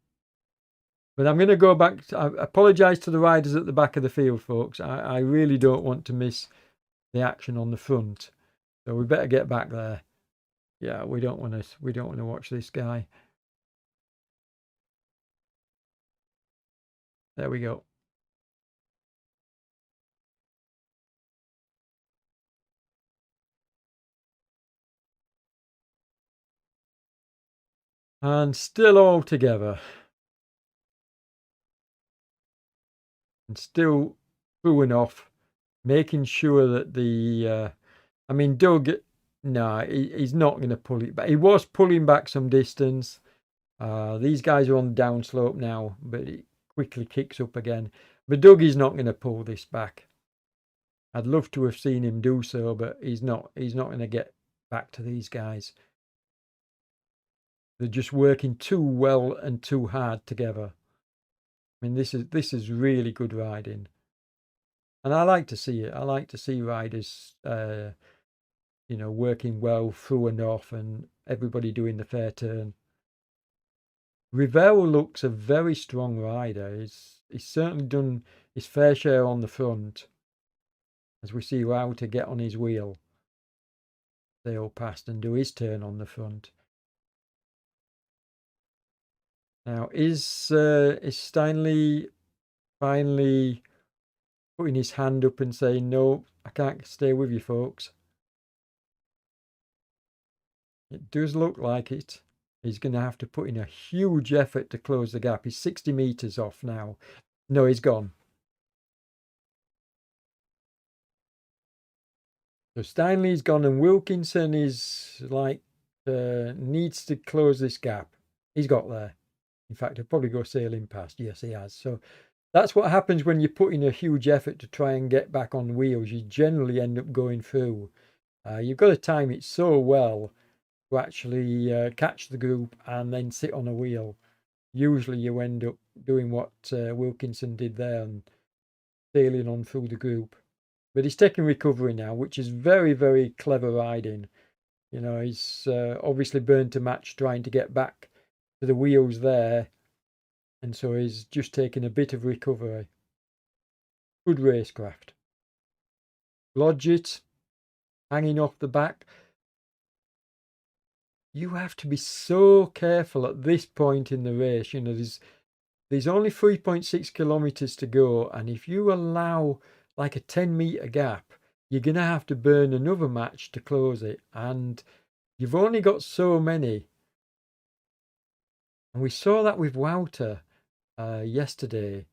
But I'm going to go back. I apologise to the riders at the back of the field, folks. I really don't want to miss the action on the front, so we better get back there. Yeah, we don't want to watch this guy. There we go. And still all together. And still booing off, making sure that the I mean, Doug, no, he's not going to pull it back. He was pulling back some distance. These guys are on the downslope now, but it quickly kicks up again. But Doug is not going to pull this back. I'd love to have seen him do so, but he's not going to get back to these guys. They're just working too well and too hard together. I mean, this is really good riding, and I like to see it. I like to see riders, working well through and off, and everybody doing the fair turn. Rivell looks a very strong rider. He's certainly done his fair share on the front, as we see Wouter get on his wheel, sail past and do his turn on the front. Now, is Steinley finally putting his hand up and saying, no, I can't stay with you, folks? It does look like it. He's going to have to put in a huge effort to close the gap. He's 60 metres off now. No, he's gone. So Steinley's gone, and Wilkinson is like, needs to close this gap. He's got there. In fact, he'll probably go sailing past. Yes, he has. So that's what happens when you put in a huge effort to try and get back on wheels. You generally end up going through. You've got to time it so well to actually catch the group and then sit on a wheel. Usually you end up doing what Wilkinson did there and sailing on through the group. But he's taking recovery now, which is very, very clever riding. He's obviously burned to match trying to get back to the wheels there. And so he's just taking a bit of recovery. Good racecraft. Blodgett hanging off the back. You have to be so careful at this point in the race. There's only 3.6 kilometers to go, and if you allow like a 10-meter gap, you're going to have to burn another match to close it, and you've only got so many. And we saw that with Wouter yesterday.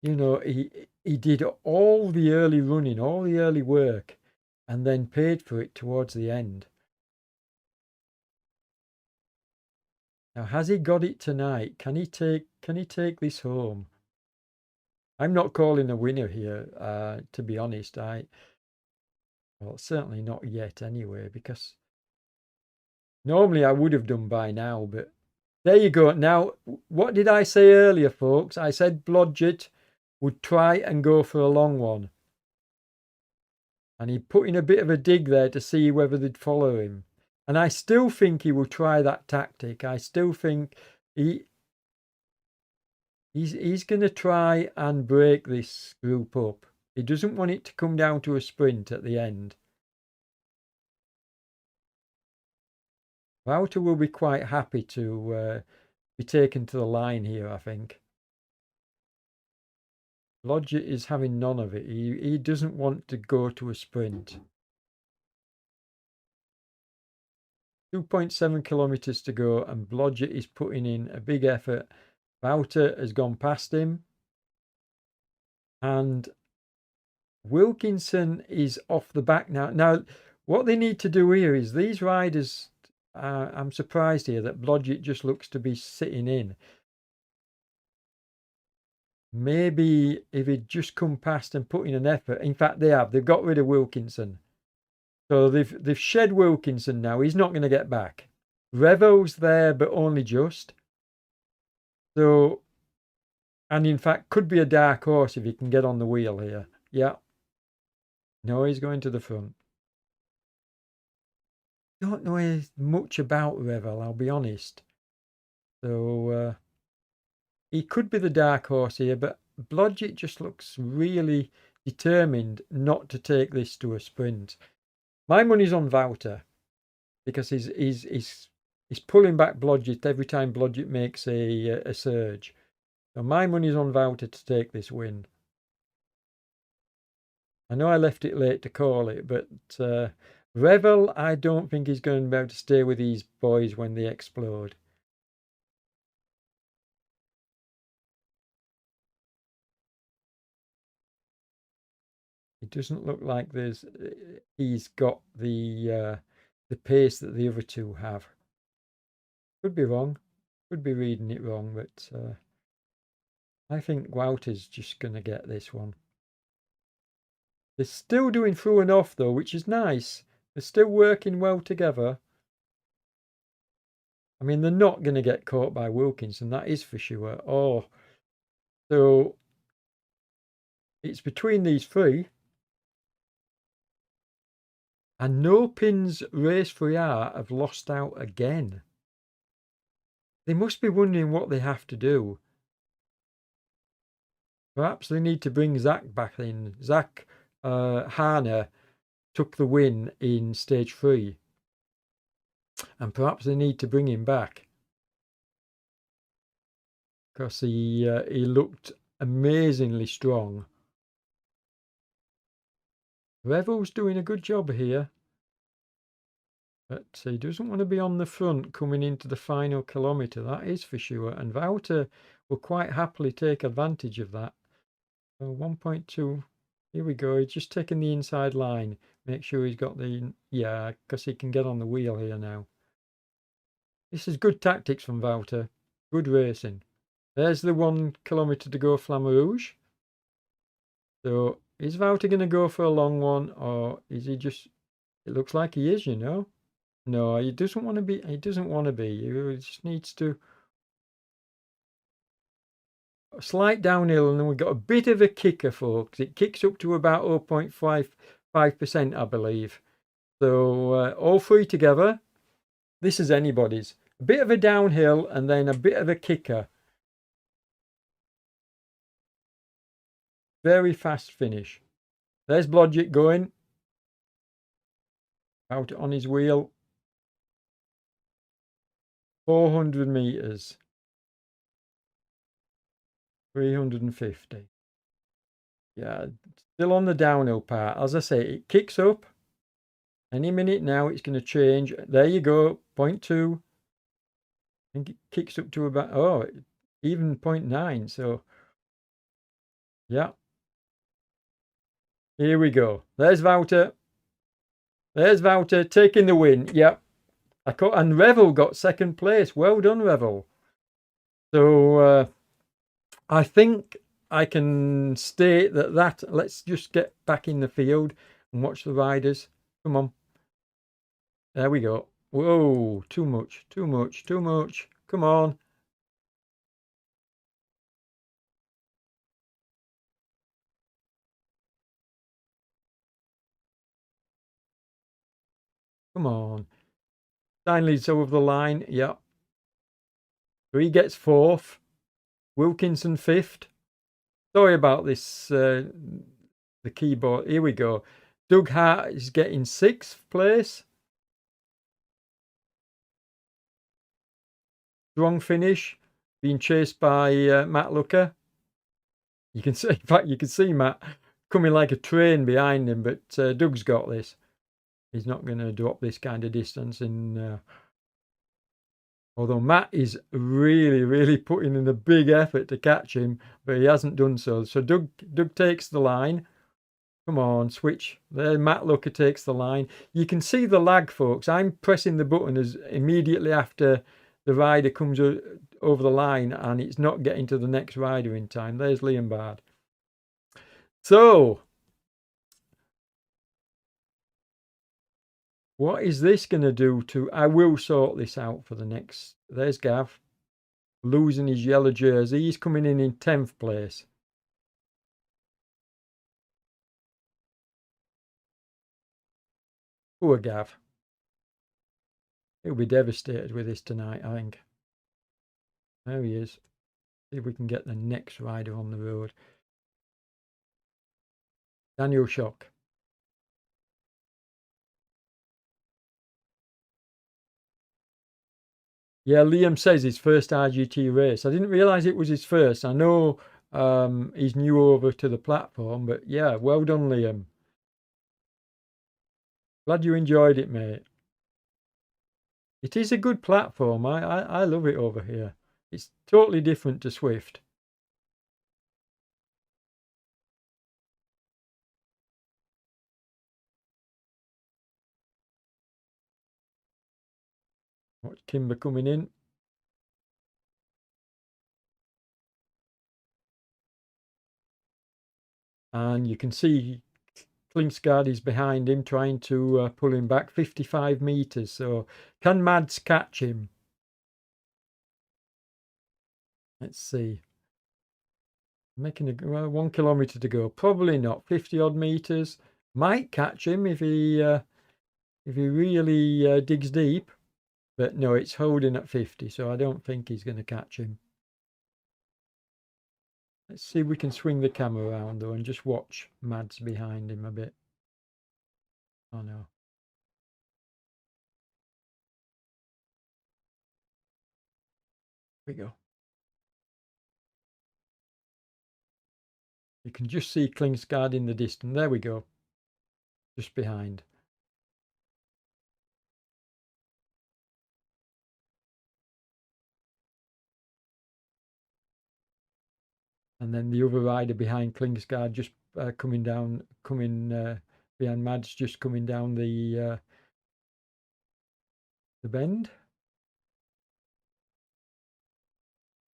He did all the early running, all the early work, and then paid for it towards the end. Now, has he got it tonight? Can he take this home? I'm not calling a winner here, to be honest. I Well, certainly not yet anyway, because normally I would have done by now, but there you go. Now, what did I say earlier, folks? I said Blodgett would try and go for a long one. And he put in a bit of a dig there to see whether they'd follow him. And I still think he will try that tactic. I still think he's going to try and break this group up. He doesn't want it to come down to a sprint at the end. Wouter will be quite happy to be taken to the line here, I think. Blodgett is having none of it. He doesn't want to go to a sprint. 2.7 kilometers to go, and Blodgett is putting in a big effort. Wouter has gone past him, and Wilkinson is off the back now. Now, what they need to do here is these riders. I'm surprised here that Blodgett just looks to be sitting in. Maybe if he'd just come past and put in an effort. In fact, they have. They've got rid of Wilkinson. So they've shed Wilkinson now. He's not going to get back. Revo's there, but only just. So, and in fact, could be a dark horse if he can get on the wheel here. Yeah. No, he's going to the front. Don't know much about Revel, I'll be honest. So, he could be the dark horse here, but Blodgett just looks really determined not to take this to a sprint. My money's on Wouter because he's pulling back Blodgett every time Blodgett makes a surge. So my money's on Wouter to take this win. I know I left it late to call it, but Revel, I don't think he's going to be able to stay with these boys when they explode. It doesn't look like he's got the pace that the other two have. Could be wrong. Could be reading it wrong, but I think Wouter's just going to get this one. They're still doing through and off, though, which is nice. They're still working well together. I mean, they're not going to get caught by Wilkinson, that is for sure. Oh, so it's between these three. And No Pins Race for Art have lost out again. They must be wondering what they have to do. Perhaps they need to bring Zach back in. Zach Harner took the win in stage 3. And perhaps they need to bring him back. Because he looked amazingly strong. Revel's doing a good job here. But he doesn't want to be on the front coming into the final kilometre, that is for sure. And Wouter will quite happily take advantage of that. So 1.2, here we go. He's just taking the inside line. Make sure he's got the, yeah, because he can get on the wheel here now. This is good tactics from Wouter. Good racing. There's the 1 kilometre to go, Flamme. So is Wouter going to go for a long one, or is he just, it looks like he is, you know. No, he doesn't want to be. He doesn't want to be. He just needs to. A slight downhill, and then we've got a bit of a kicker, folks. It kicks up to about 0.55%, I believe. So all three together. This is anybody's. A bit of a downhill, and then a bit of a kicker. Very fast finish. There's Blodgett going. Out on his wheel. 400 meters. 350. Yeah, still on the downhill part. As I say, it kicks up. Any minute now, it's going to change. There you go, 0.2. I think it kicks up to about, oh, even 0.9. So, yeah. Here we go. There's Wouter. There's Wouter taking the win. Yep. And Revel got second place. Well done, Revel. So, I think I can state that let's just get back in the field and watch the riders. Come on. There we go. Whoa, too much, too much, too much. Come on. Come on. Stein leads over the line. Yep. So he gets fourth. Wilkinson fifth. Sorry about this, the keyboard. Here we go. Doug Hart is getting sixth place. Strong finish. Being chased by Matt Looker. You can see, in fact, you can see Matt coming like a train behind him, but Doug's got this. He's not going to drop this kind of distance. Although Matt is really, really putting in a big effort to catch him, but he hasn't done so. So Doug takes the line. Come on, switch. There, Matt Looker takes the line. You can see the lag, folks. I'm pressing the button as immediately after the rider comes over the line, and it's not getting to the next rider in time. There's Liam Bard. So, what is this going to do to... I will sort this out for the next... There's Gav. Losing his yellow jersey. He's coming in 10th place. Poor Gav. He'll be devastated with this tonight, I think. There he is. See if we can get the next rider on the road. Daniel Shock. Yeah, Liam says his first RGT race. I didn't realise it was his first. I know he's new over to the platform, but yeah, well done, Liam. Glad you enjoyed it, mate. It is a good platform. I love it over here. It's totally different to Swift. Watch Kimber coming in. And you can see Klingsgaard is behind him, trying to pull him back 55 metres. So can Mads catch him? Let's see. Making a 1 kilometre to go. Probably not. 50 odd metres. Might catch him if he really digs deep. But no, it's holding at 50, so I don't think he's going to catch him. Let's see if we can swing the camera around though and just watch Mads behind him a bit. Oh no. Here we go. You can just see Klingsgaard in the distance. There we go. Just behind. And then the other rider behind Klingsgaard just coming behind Mads, just coming down the bend.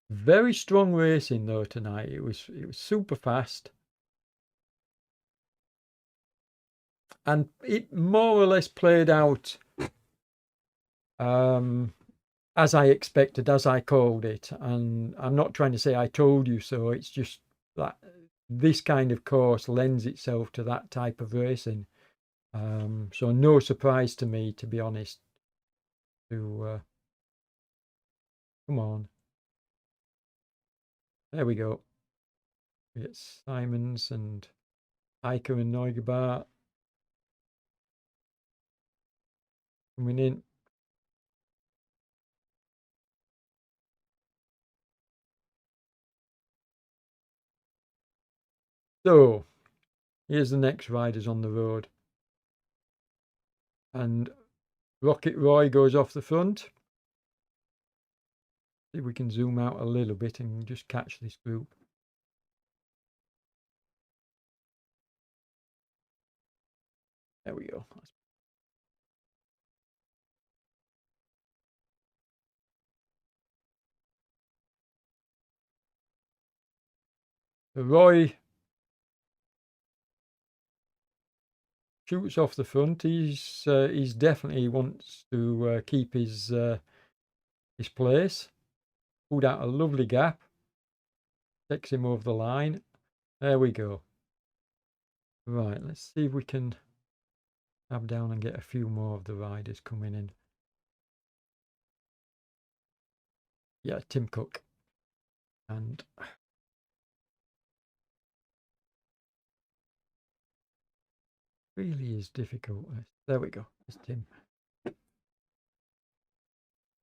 Very strong racing though tonight. It was super fast. And it more or less played out as I expected, as I called it. And I'm not trying to say I told you so. It's just that this kind of course lends itself to that type of racing. So no surprise to me, to be honest. Come on. There we go. It's Simons and Eicher and Neugebart coming in. So, here's the next riders on the road. And Rocket Roy goes off the front. See if we can zoom out a little bit and just catch this group. There we go. So Roy shoots off the front. He's definitely wants to keep his place. Pulled out a lovely gap. Takes him over the line. There we go. Right, let's see if we can tab down and get a few more of the riders coming in. Yeah, Tim Cook. And really is difficult. There we go. It's Tim.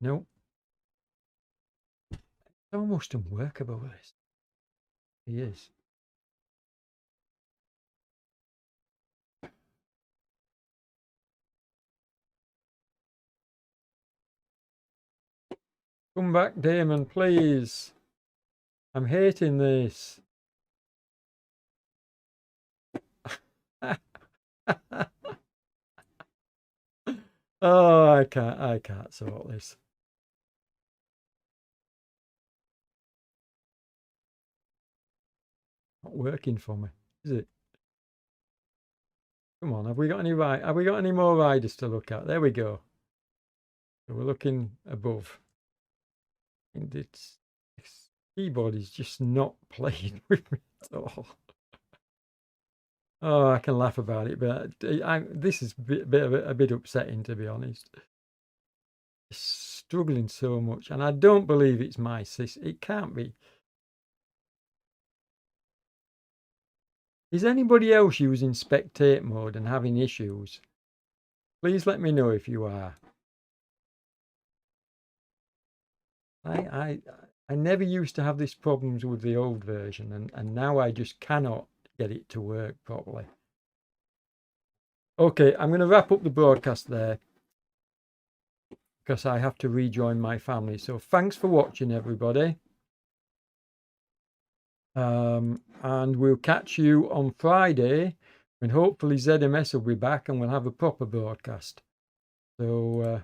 Nope. It's almost unworkable, this. He is. Come back, Damon, please. I'm hating this. Oh, I can't sort this. Not working for me, is it? Come on, have we got any more riders to look at? There we go. So we're looking above. And this keyboard is just not playing with me at all. Oh, I can laugh about it, but this is a bit upsetting, to be honest. Struggling so much, and I don't believe it's my system. It can't be. Is anybody else using spectate mode and having issues? Please let me know if you are. I never used to have these problems with the old version, and now I just cannot get it to work properly. Okay, I'm going to wrap up the broadcast there because I have to rejoin my family. So thanks for watching, everybody. And we'll catch you on Friday when hopefully ZMS will be back and we'll have a proper broadcast. So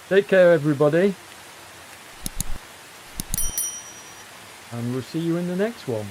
take care, everybody, and we'll see you in the next one.